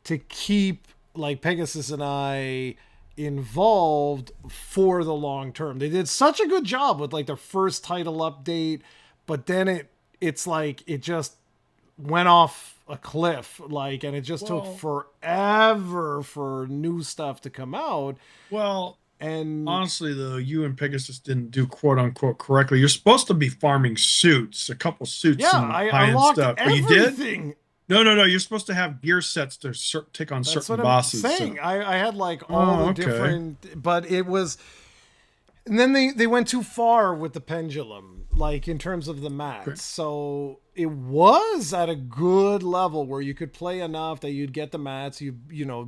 to keep like Pegasus and I involved for the long term. They did such a good job with like their first title update, but then it's like it just went off a cliff, like, and it just took forever for new stuff to come out. well, And honestly, though, you and Pegasus didn't do quote unquote correctly. You're supposed to be farming suits, a couple suits yeah, and I high-end unlocked stuff. But you did? everything. No. You're supposed to have gear sets to take on That's certain what I'm bosses. saying. So. I had like all the Okay. different, but it was, and then they went too far with the pendulum, like in terms of the mats. Okay. So it was at a good level where you could play enough that you'd get the mats. You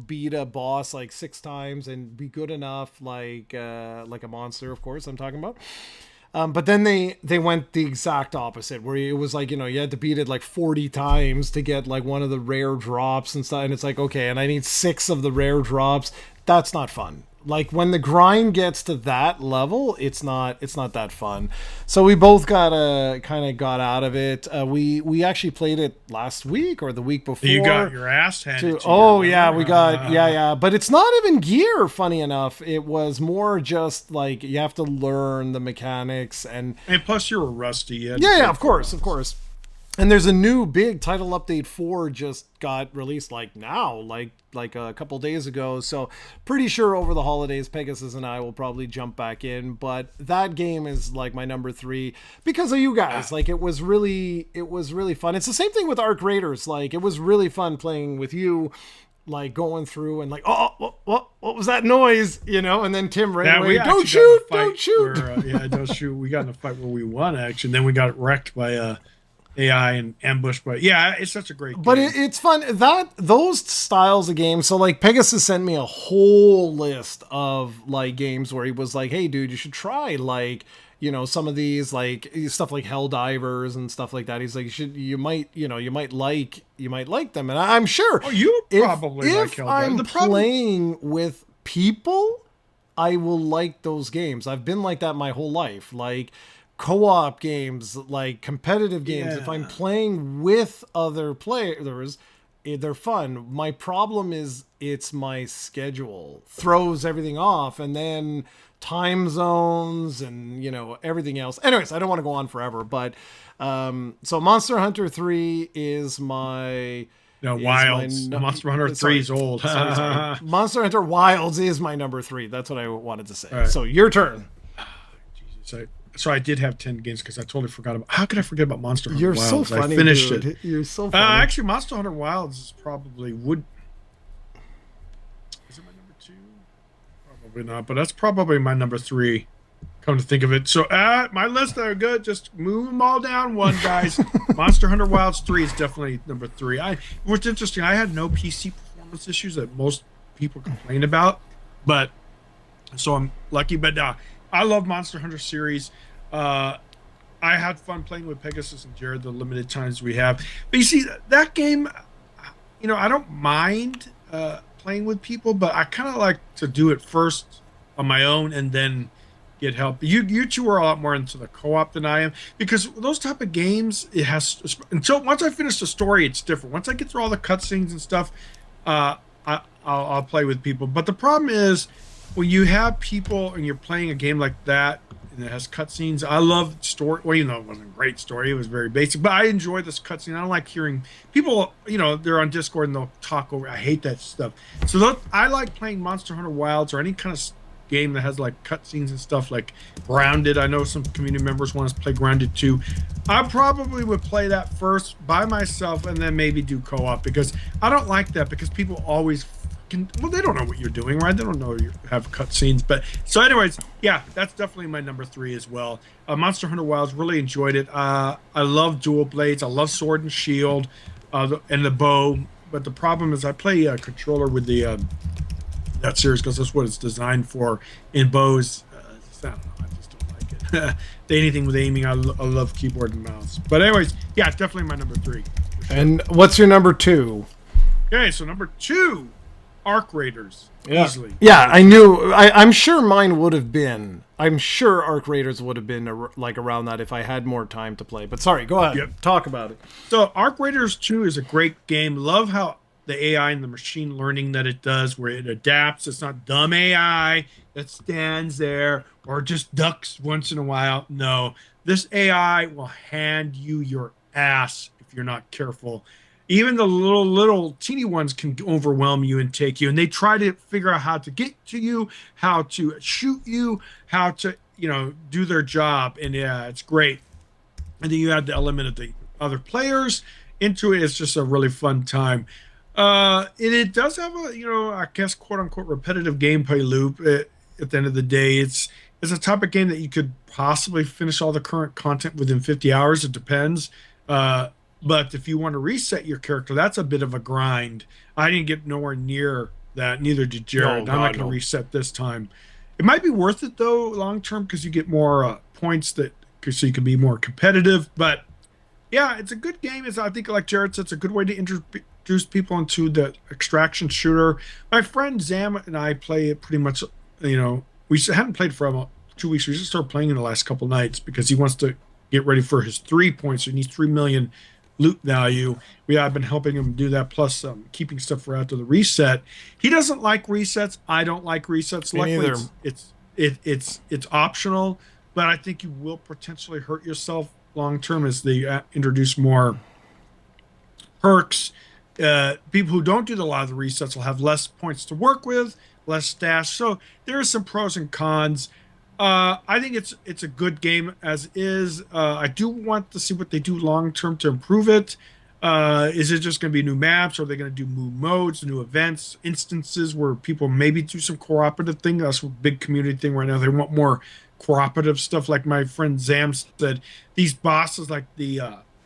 beat a boss like 6 times and be good enough, like a monster, of course I'm talking about. But then they went the exact opposite, where it was like, you had to beat it like 40 times to get like one of the rare drops and stuff. And it's like, okay, and I need 6 of the rare drops. That's not fun. Like when the grind gets to that level, it's not that fun. So we both got kind of got out of it. We actually played it last week or the week You got before. your ass handed to you. Oh yeah, we got Remember? yeah, but it's not even gear. Funny enough, it was more just like you have to learn the mechanics and And plus, you were rusty. You had to yeah, play of for course, of months. course. And there's a new big title update 4 just got released like now, like a couple days ago. So pretty sure over the holidays Pegasus and I will probably jump back in, but that game is like my number 3 because of you guys. Like it was really fun. It's the same thing with Arc Raiders. Like it was really fun playing with you, like going through and like, oh, what was that noise, and then Tim right Yeah, we away, don't actually got in a shoot, don't fight shoot. where, yeah, don't shoot. We got in a fight where we won, actually. And then we got wrecked by AI and ambushed. But yeah, it's such a great But game. it's fun that those styles of games. So like Pegasus sent me a whole list of like games where he was like, "Hey, dude, you should try like some of these like stuff like Helldivers and stuff like that." He's like, you might like them," and I'm sure Oh, you if probably like if Helldive. I'm The problem, playing with people, I will like those games. I've been like that my whole life. Like co-op games, like competitive games. If I'm yeah. playing with other players, they're fun. My problem is it's my schedule throws everything off, and then time zones and everything else. Anyways, I don't want to go on forever, but so Monster Hunter 3 is my No, is my Wilds. no, Monster Hunter 3 sorry is old. sorry All Monster Hunter Wilds is my number 3. That's what I wanted to say. right. So your turn. So I did have 10 games because I totally forgot about. How could I forget about Monster Hunter You're Wilds? so funny, I finished dude. it. You're so funny. Actually, Monster Hunter Wilds is probably would. Is it my number 2? Probably not, but that's probably my number 3. Come to think of it, so my list are good. Just move them all down one, guys. Monster Hunter Wilds 3 is definitely number 3. What's interesting, I had no PC performance issues that most people complain about, but so I'm lucky. But I love Monster Hunter series. I had fun playing with Pegasus and Jared the limited times we have. But you see, that game, I don't mind playing with people, but I kind of like to do it first on my own and then get help. You two are a lot more into the co-op than I am because those type of games, it has until once I finish the story, it's different. Once I get through all the cutscenes and stuff, I'll play with people. But the problem is when you have people and you're playing a game like that and it has cutscenes. I love story. Well, it wasn't a great story. It was very basic, but I enjoy this cutscene. I don't like hearing people. They're on Discord and they'll talk over. I hate that stuff. So I like playing Monster Hunter Wilds or any kind of game that has like cutscenes and stuff like Grounded. I know some community members want us to play Grounded too. I probably would play that first by myself and then maybe do co-op because I don't like that because people always they don't know what you're doing, right? They don't know you have cutscenes. But so anyways, yeah, that's definitely my number 3 as well. Monster Hunter Wilds, really enjoyed it. I love dual blades. I love sword and shield and the bow. But the problem is I play a controller with the that series because that's what it's designed for. In bows, I don't know, I just don't like it. Anything with aiming, I love keyboard and mouse. But anyways, yeah, definitely my number 3. Sure. And what's your number 2? Okay, so number 2, Arc Raiders. Yeah. Easily. Yeah, I knew. I'm sure mine would have been. I'm sure Arc Raiders would have been like around that if I had more time to play. But sorry, go ahead. Yep. Talk about it. So Arc Raiders 2 is a great game. Love how the AI and the machine learning that it does, where it adapts. It's not dumb AI that stands there or just ducks once in a while. No, this AI will hand you your ass if you're not careful. Even the little teeny ones can overwhelm you and take you. And they try to figure out how to get to you, how to shoot you, how to, do their job. And yeah, it's great. And then you add the element of the other players into it. It's just a really fun time. And it does have a, I guess, quote unquote, repetitive gameplay loop. At the end of the day, it's a type of game that you could possibly finish all the current content within 50 hours. It depends. But if you want to reset your character, that's a bit of a grind. I didn't get nowhere near that. Neither did Jared. No, I'm not God, going to no. reset this time. It might be worth it though, long term, because you get more points so you can be more competitive. But yeah, it's a good game. I think, like Jared said, it's a good way to introduce people into the extraction shooter. My friend Zam and I play it pretty much we haven't played for about 2 weeks. We just started playing in the last couple nights because he wants to get ready for his 3 points. So he needs 3 million loot value. I've been helping him do that, plus keeping stuff for after the reset. He doesn't like resets. I don't like resets. Me Luckily, neither. it's optional, but I think you will potentially hurt yourself long term as they introduce more perks. People who don't do a lot of the resets will have less points to work with, less stash. So there are some pros and cons. I think it's a good game as is. I do want to see what they do long term to improve it. Is it just going to be new maps? Or are they going to do new modes, new events, instances where people maybe do some cooperative thing? That's a big community thing right now. They want more cooperative stuff. Like my friend Zam said, these bosses like the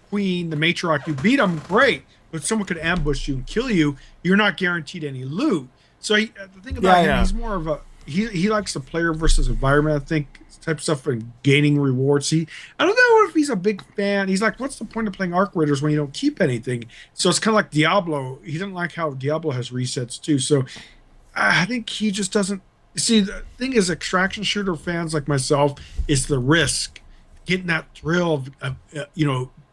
queen, the matriarch, you beat them, great, but someone could ambush you and kill you. You're not guaranteed any loot. So the thing about him, he's more of a he likes the player versus environment, I think, type of stuff, and gaining rewards. I don't know if he's a big fan. He's like, what's the point of playing Arc Raiders when you don't keep anything? So it's kind of like Diablo. He didn't like how Diablo has resets too. So I think he just doesn't see. The thing is, extraction shooter fans like myself is the risk, getting that thrill of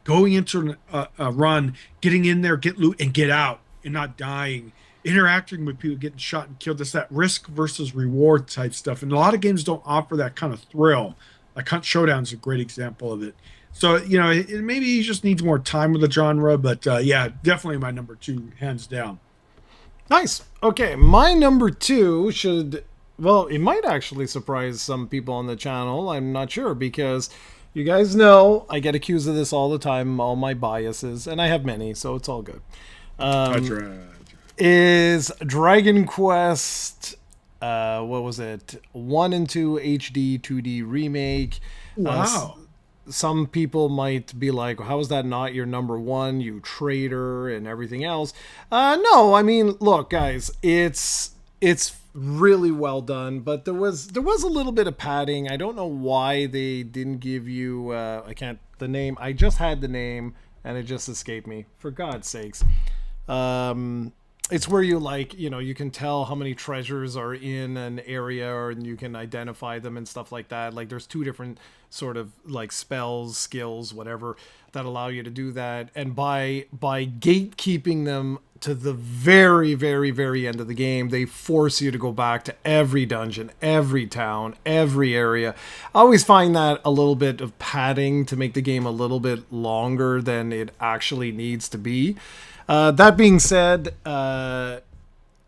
going into a run, getting in there, get loot, and get out, and not dying, interacting with people, getting shot and killed. It's that risk versus reward type stuff. And a lot of games don't offer that kind of thrill. Like Hunt Showdown is a great example of it. So, maybe he just needs more time with the genre. But yeah, definitely my number two, hands down. Nice. Okay, my number two it might actually surprise some people on the channel. I'm not sure because you guys know I get accused of this all the time, all my biases, and I have many, so it's all good. That's right. Is Dragon Quest, what was it? 1 and 2 HD 2D remake. Wow. Some people might be like, how is that not your number one, you traitor, and everything else? No, I mean, look, guys, it's really well done, but there was a little bit of padding. I don't know why they didn't give you I can't the name. I just had the name and it just escaped me. For God's sakes. It's where you can tell how many treasures are in an area, and you can identify them and stuff like that. Like there's two different sort of like spells, skills, whatever, that allow you to do that. And by gatekeeping them to the very, very, very end of the game, they force you to go back to every dungeon, every town, every area. I always find that a little bit of padding to make the game a little bit longer than it actually needs to be. That being said,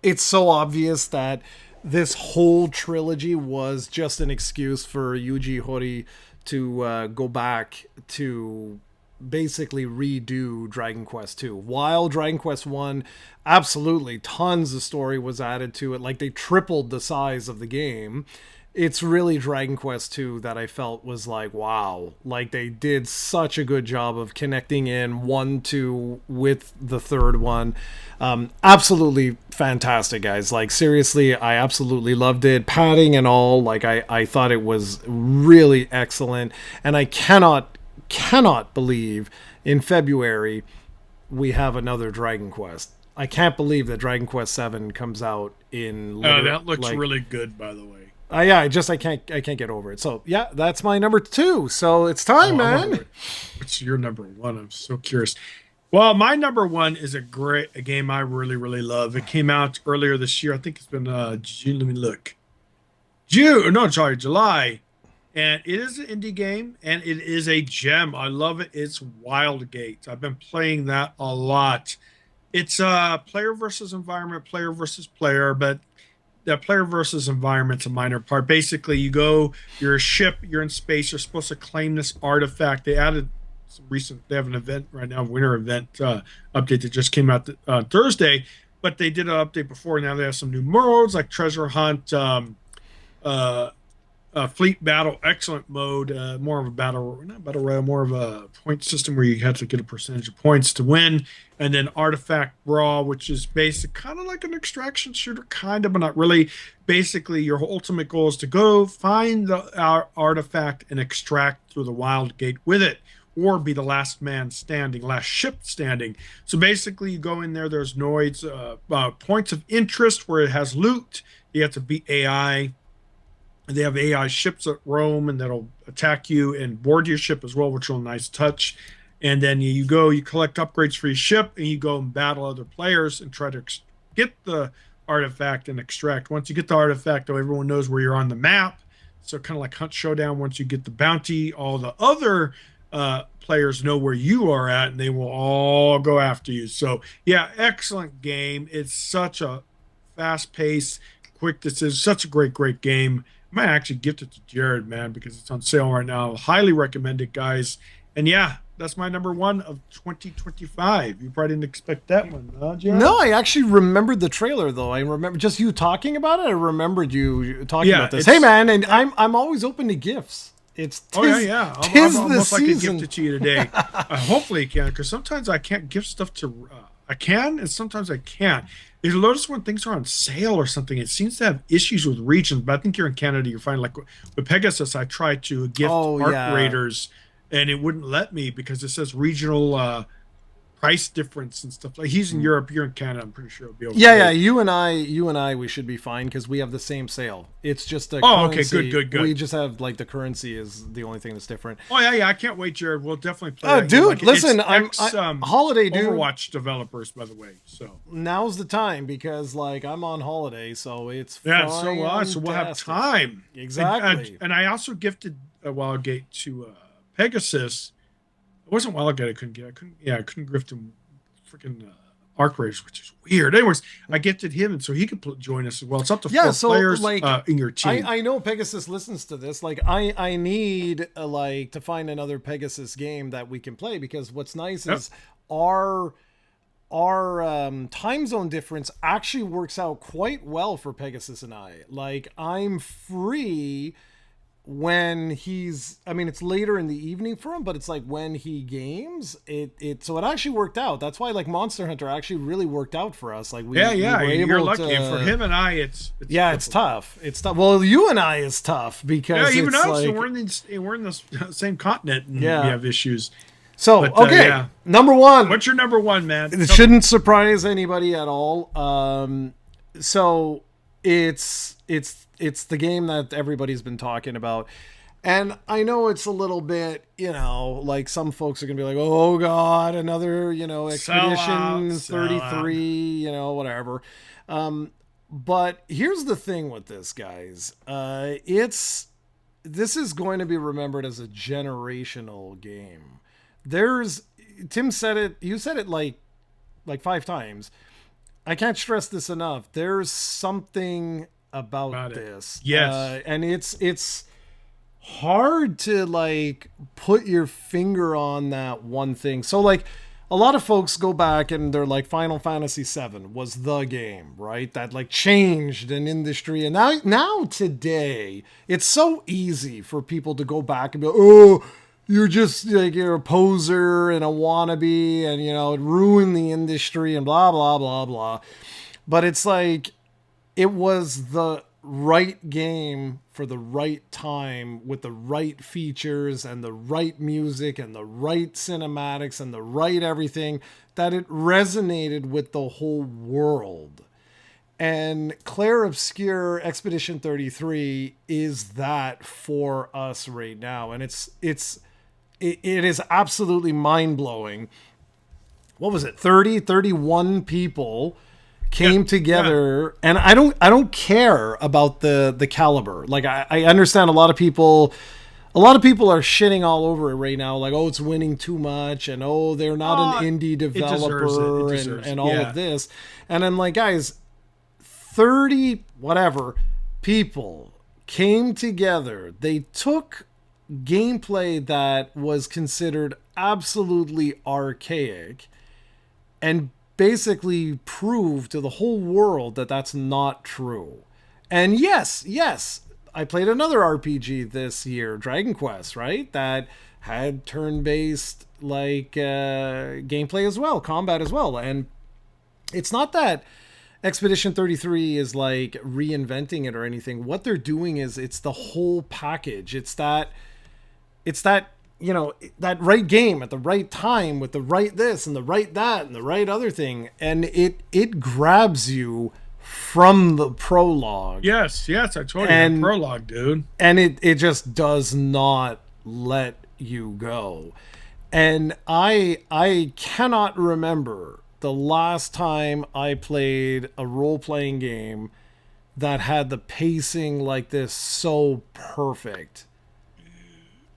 it's so obvious that this whole trilogy was just an excuse for Yuji Horii to go back to basically redo Dragon Quest 2. While Dragon Quest 1, absolutely tons of story was added to it. Like they tripled the size of the game. It's really Dragon Quest 2 that I felt was like, wow, like they did such a good job of connecting in 1, 2 with the third one. Absolutely fantastic, guys. Like seriously, I absolutely loved it. Padding and all, like I thought it was really excellent. And I cannot believe in February we have another Dragon Quest. I can't believe that Dragon Quest 7 comes out in That looks really good, by the way. Yeah, I can't get over it. So yeah, that's my number two. So it's time, man. What's your number one? I'm so curious. Well, my number one is a game I really, really love. It came out earlier this year. I think it's been June. Let me look. July. And it is an indie game, and it is a gem. I love it. It's Wildgate. I've been playing that a lot. It's player versus environment, player versus player, but the player versus environment's a minor part. Basically, you're a ship, you're in space, you're supposed to claim this artifact. They have an event right now, winter event update that just came out Thursday, but they did an update before. Now they have some new modes like treasure hunt, fleet battle, excellent mode, more of a not battle royale, more of a point system where you have to get a percentage of points to win, and then artifact brawl, which is basic, kind of like an extraction shooter, kind of, but not really. Basically, your ultimate goal is to go find the artifact and extract through the wild gate with it, or be the last man standing, last ship standing. So basically, you go in there, there's noids, points of interest where it has loot. You have to beat AI. They have AI ships that roam and that'll attack you and board your ship as well, which is a nice touch. And then you go, you collect upgrades for your ship, and you go and battle other players and try to get the artifact and extract. Once you get the artifact, though, everyone knows where you're on the map. So kind of like Hunt Showdown. Once you get the bounty, all the other players know where you are at, and they will all go after you. So yeah, excellent game. It's such a fast pace, quick decision. Such a great game. I might actually gift it to Jared, man, because it's on sale right now. Highly recommend it, guys. And yeah, that's my number one of 2025. You probably didn't expect that one, Jared? No, I actually remembered the trailer though. I remember just you talking about it. I remembered you talking about this. Hey man, and I'm always open to gifts. It's yeah. Tis I'll the almost like to season. gift it to you today. Hopefully, you can, because sometimes I can't gift stuff to. I can, and sometimes I can't. If you notice when things are on sale or something, it seems to have issues with regions. But I think here in Canada, you find like with Pegasus, I tried to gift Arc Raiders, and it wouldn't let me because it says regional price difference and stuff. Like he's in Europe, you're in Canada. I'm pretty sure it'll be okay. Yeah. You and I, we should be fine because we have the same sale. It's just a currency. Okay, good. We just have like the currency is the only thing that's different. Oh yeah. I can't wait, Jared. We'll definitely play. Dude, like, listen, holiday, dude. Overwatch developers, by the way. So now's the time because like I'm on holiday, so it's so we'll have time. Exactly. And I also gifted a Wildgate to Pegasus. It wasn't Wildgate. I couldn't gift him freaking Arc Raiders, which is weird. Anyways, I gifted him, and so he could join us as well. It's up to 4 players like, in your team. I know Pegasus listens to this. Like, I need like to find another Pegasus game that we can play because what's nice is our time zone difference actually works out quite well for Pegasus and I. Like, I'm free when it's later in the evening for him, but it's like when he games so it actually worked out. That's why like Monster Hunter actually really worked out for us. Like we were you're lucky. For him and I, it's tough. It's tough. Well, you and I is tough because even us. Like, so we're in the same continent and we have issues. So number one. What's your number one, man? It shouldn't surprise anybody at all. So it's the game that everybody's been talking about. And I know it's a little bit, like some folks are going to be like, oh God, another, Expedition 33, whatever. But here's the thing with this, guys. This is going to be remembered as a generational game. Tim said it, you said it like 5 times. I can't stress this enough. There's something about this. Yes. And it's hard to like put your finger on that one thing. So like a lot of folks go back and they're like Final Fantasy VII was the game, right? That like changed an industry. And now today it's so easy for people to go back and be like, oh, you're just like, you're a poser and a wannabe and, it ruined the industry and blah, blah, blah, blah. But it's like, it was the right game for the right time with the right features and the right music and the right cinematics and the right everything that it resonated with the whole world. And Claire Obscure Expedition 33 is that for us right now. And it is absolutely mind-blowing. What was it? 31 people came together, and I don't care about the caliber. Like I understand a lot of people are shitting all over it right now, like, oh, it's winning too much, and oh, they're not an indie developer, and all of this. And I'm like, guys, 30 whatever people came together. They took gameplay that was considered absolutely archaic and basically proved to the whole world that that's not true. And yes, I played another RPG this year, Dragon Quest, right? That had turn-based like gameplay as well, combat as well. And it's not that Expedition 33 is like reinventing it or anything. What they're doing is it's the whole package. It's that that right game at the right time with the right this and the right that and the right other thing. And it grabs you from the prologue. Yes, I told you that And prologue, dude. it just does not let you go. And I cannot remember the last time I played a role-playing game that had the pacing like this so perfect.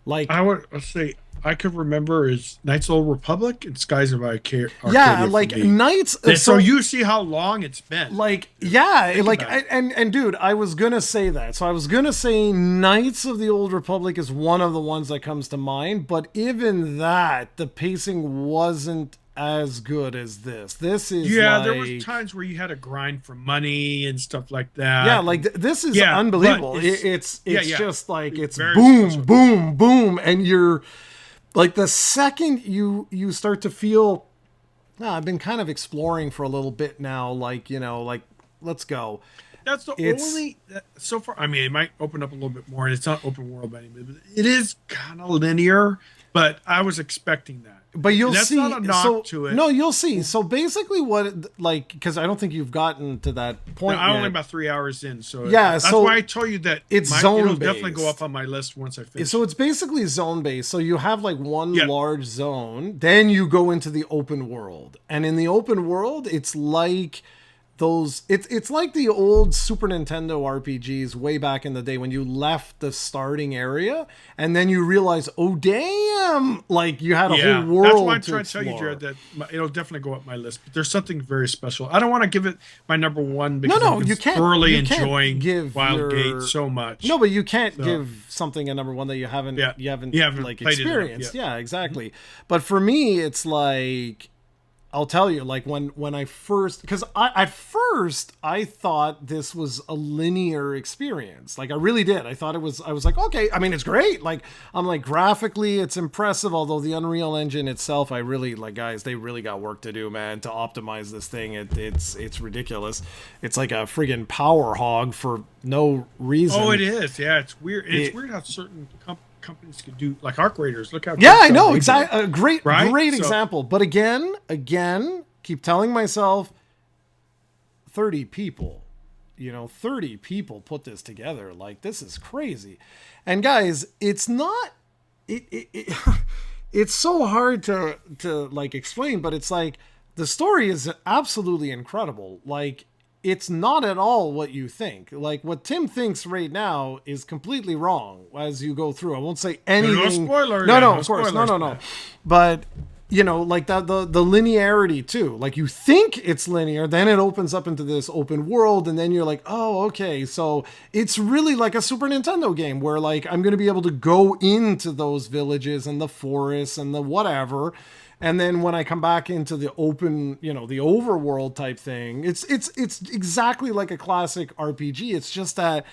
Like, I would let's say I could remember is Knights of the Old Republic and Skies of yeah, Arcadia for like me. Knights. So you see how long it's been. Like, Dude. yeah, Think like, about it. and dude, I was gonna say that. So I was gonna say Knights of the Old Republic is one of the ones that comes to mind, but even that, the pacing wasn't as good as this. This is Yeah, like, there was times where you had to grind for money and stuff like yeah, that. like this is Yeah, but unbelievable. It's yeah. just like It's it's very boom, special. boom, boom, and you're like the second you start to feel. I've been kind of exploring for a little bit now. Like, like let's go. That's the It's only so far. I mean, it might open up a little bit more, and it's not open world anymore. But it is kind of linear. But I was expecting that. But you'll And that's see. not a knock So to it. no, you'll see. So basically, like, because I don't think you've gotten to that point I'm yet. only about 3 hours in, so Yeah, that's so why I told you that it's it'll definitely go zone-based. up on my list once I finish. So it's basically zone based. So you have like one Yeah. large zone, then you go into the open world, and in the open world, it's like those. It's like the old Super Nintendo RPGs way back in the day when you left the starting area and then you realize, oh damn, like you had a whole world. That's why I'm to trying to tell you, explore. Jared, that it'll definitely go up my list. But there's something very special. I don't want to give it my number one because No, I'm you can't. thoroughly You can't enjoying give Wildgate so much. No, but you can't give something a number one that you haven't Yeah. you haven't, You haven't like played it enough experienced. yet. Yeah, exactly. But for me, it's like I'll tell you, like when I first, because at first I thought this was a linear experience. Like I really did. I thought it was. I was like, okay. I mean, it's great. Like I'm like graphically, it's impressive. Although the Unreal Engine itself, I really like, guys. They really got work to do, man, to optimize this thing. It's ridiculous. It's like a friggin' power hog for no reason. Oh, it is. Yeah, it's weird. It's weird how certain companies could do like Arc Raiders. Look how Yeah, I good know they exactly. did. A great, Right? great So- example. But again, keep telling myself, 30 people, 30 people put this together. Like this is crazy. And guys, it's not. It it's so hard to like explain, but it's like the story is absolutely incredible. Like it's not at all what you think. Like what Tim thinks right now is completely wrong as you go through. I won't say anything. spoilers. No, Yeah, no, no of course, spoilers, no. man. But like the linearity too. Like you think it's linear, then it opens up into this open world, and then you're like, oh, okay. So it's really like a Super Nintendo game where like I'm gonna be able to go into those villages and the forests and the whatever. And then when I come back into the open, the overworld type thing, it's exactly like a classic RPG. It's just that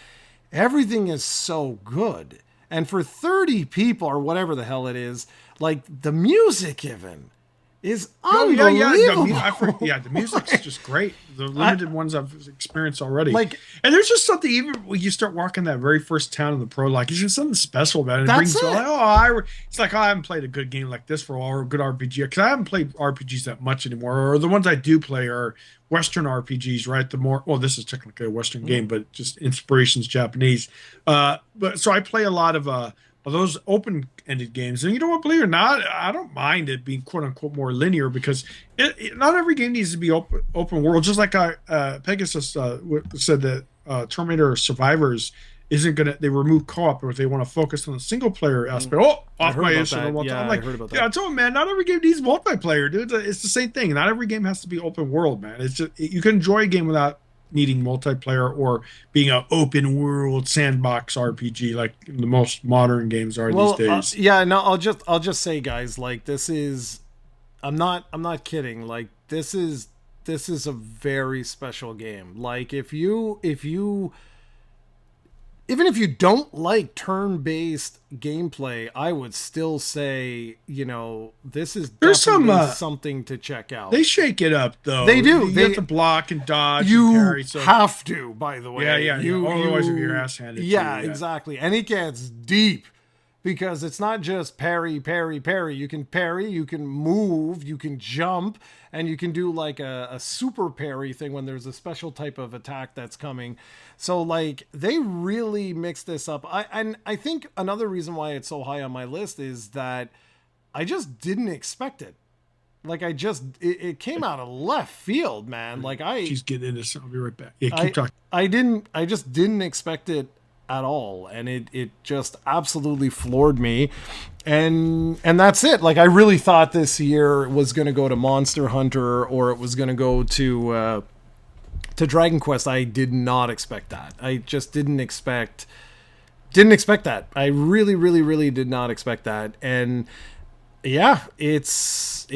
everything is so good. And for 30 people or whatever the hell it is, like the music even is Oh unbelievable. The music's just great. The limited ones I've experienced already. Like- and there's just something even when you start walking that very first town in the prologue, there's just something special about it. It That's brings it. it's like I haven't played a good game like this for a while, or a good RPG, because I haven't played RPGs that much anymore. Or the ones I do play are Western RPGs, right? This is technically a Western game, but just inspiration's Japanese. But so I play a lot of those open-ended games, and you know what? Believe it or not, I don't mind it being "quote unquote" more linear because not every game needs to be open world. Just like Pegasus said that Terminator Survivors isn't gonna. They remove co-op if they want to focus on the single-player aspect. Oh, off heard my about issue. that. Yeah, I'm like, I heard about yeah, I that. told him, man, not every game needs multiplayer, dude. It's the same thing. Not every game has to be open world, man. It's just you can enjoy a game without needing multiplayer or being an open world sandbox RPG like the most modern games are these days. Yeah, no, I'll just say, guys, like this is, I'm not kidding. Like this is a very special game. Like if you even if you don't like turn-based gameplay, I would still say, this is There's definitely some, something to check out. They shake it up though. They do. You They have to block and dodge and you parry. So have to, by the way. yeah. Otherwise, you'll get your ass handed. Yeah, to you, exactly. And it gets deep because it's not just parry, parry, parry. You can parry, you can move, you can jump, and you can do like a super parry thing when there's a special type of attack that's coming. So like they really mix this up. I think another reason why it's so high on my list is that I just didn't expect it. Like it came out of left field, man. Like She's getting into something. I'll be right back. Yeah, keep talking. I just didn't expect it at all, and it just absolutely floored me. And that's it. Like I really thought this year was going to go to Monster Hunter, or it was going to go to Dragon Quest. I did not expect that. I just didn't expect that. I really, really, really did not expect that. And yeah, it's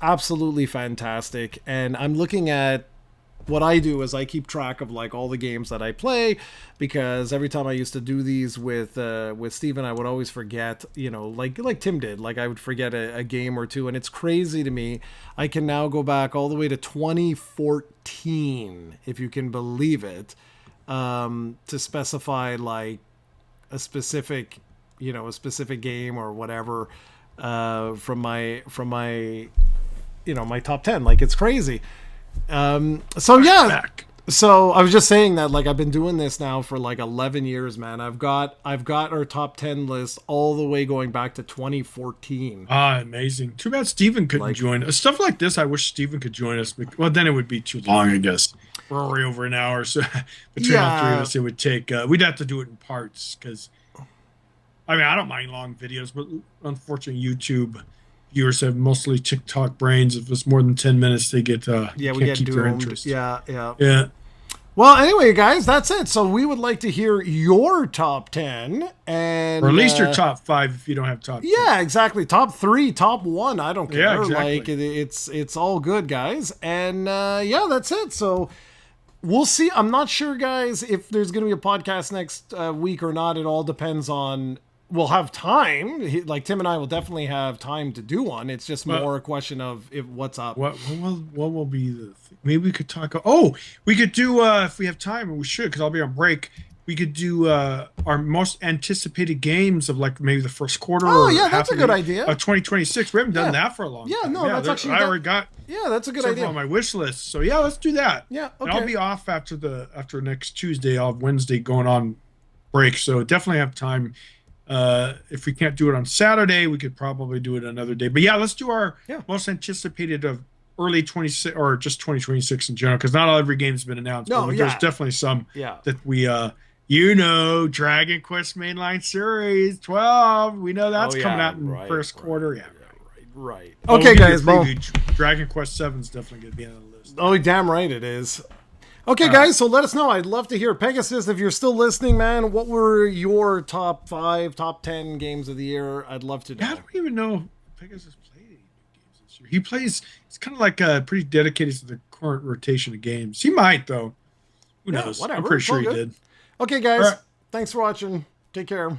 absolutely fantastic. And I'm looking at what I do is I keep track of like all the games that I play, because every time I used to do these with Steven, I would always forget, like Tim did. Like I would forget a game or two, and it's crazy to me. I can now go back all the way to 2014, if you can believe it, to specify like a specific game or whatever, from my my top 10. Like it's crazy. So yeah, so I was just saying that like I've been doing this now for like 11 years, man. I've got our top 10 list all the way going back to 2014. Amazing. Too bad Steven couldn't join us. Stuff like this, I wish Steven could join us. Well, then it would be too long, I guess. We're already over an hour, so between all three of us, it would take. We'd have to do it in parts, because I mean, I don't mind long videos, but unfortunately, YouTube viewers have mostly TikTok brains. If it's more than 10 minutes, they get we get keep their doomed. interest. Yeah. Well, anyway, guys, that's it. So we would like to hear your top 10, and or at least your top 5 if you don't have top 10. Yeah, exactly. Top 3, top 1. I don't care. Yeah, exactly. Like it's all good, guys. And yeah, that's it. So we'll see. I'm not sure, guys, if there's going to be a podcast next week or not. It all depends on. We'll have time. Like Tim and I will definitely have time to do one. It's just more a question of what's up. What will be the thing? Maybe we could talk. Oh, we could do if we have time, and we should, because I'll be on break. We could do our most anticipated games of like maybe the first quarter. Oh yeah, that's a good idea. 2026. We haven't done that for a long time. No, that's actually. I already got. Yeah, that's a good idea on my wish list. So yeah, let's do that. Yeah, okay. And I'll be off after next Tuesday. I'll have Wednesday going on break, so definitely have time. If we can't do it on Saturday, we could probably do it another day. But yeah, let's do our most anticipated of early 26 or just 2026 in general, because not every game's been announced. No, there's definitely some that we Dragon Quest Mainline Series 12. We know that's coming out in first quarter. Yeah, right. Okay, guys. Dragon Quest 7 is definitely going to be on the list. Oh, damn right it is. Okay, guys, so let us know. I'd love to hear. Pegasus, if you're still listening, man, what were your top 5, top 10 games of the year? I'd love to know. I don't even know if Pegasus played any games this year. He's kind of like pretty dedicated to the current rotation of games. He might, though. Who knows? Whatever. I'm pretty sure he did. Okay, guys, thanks for watching. Take care.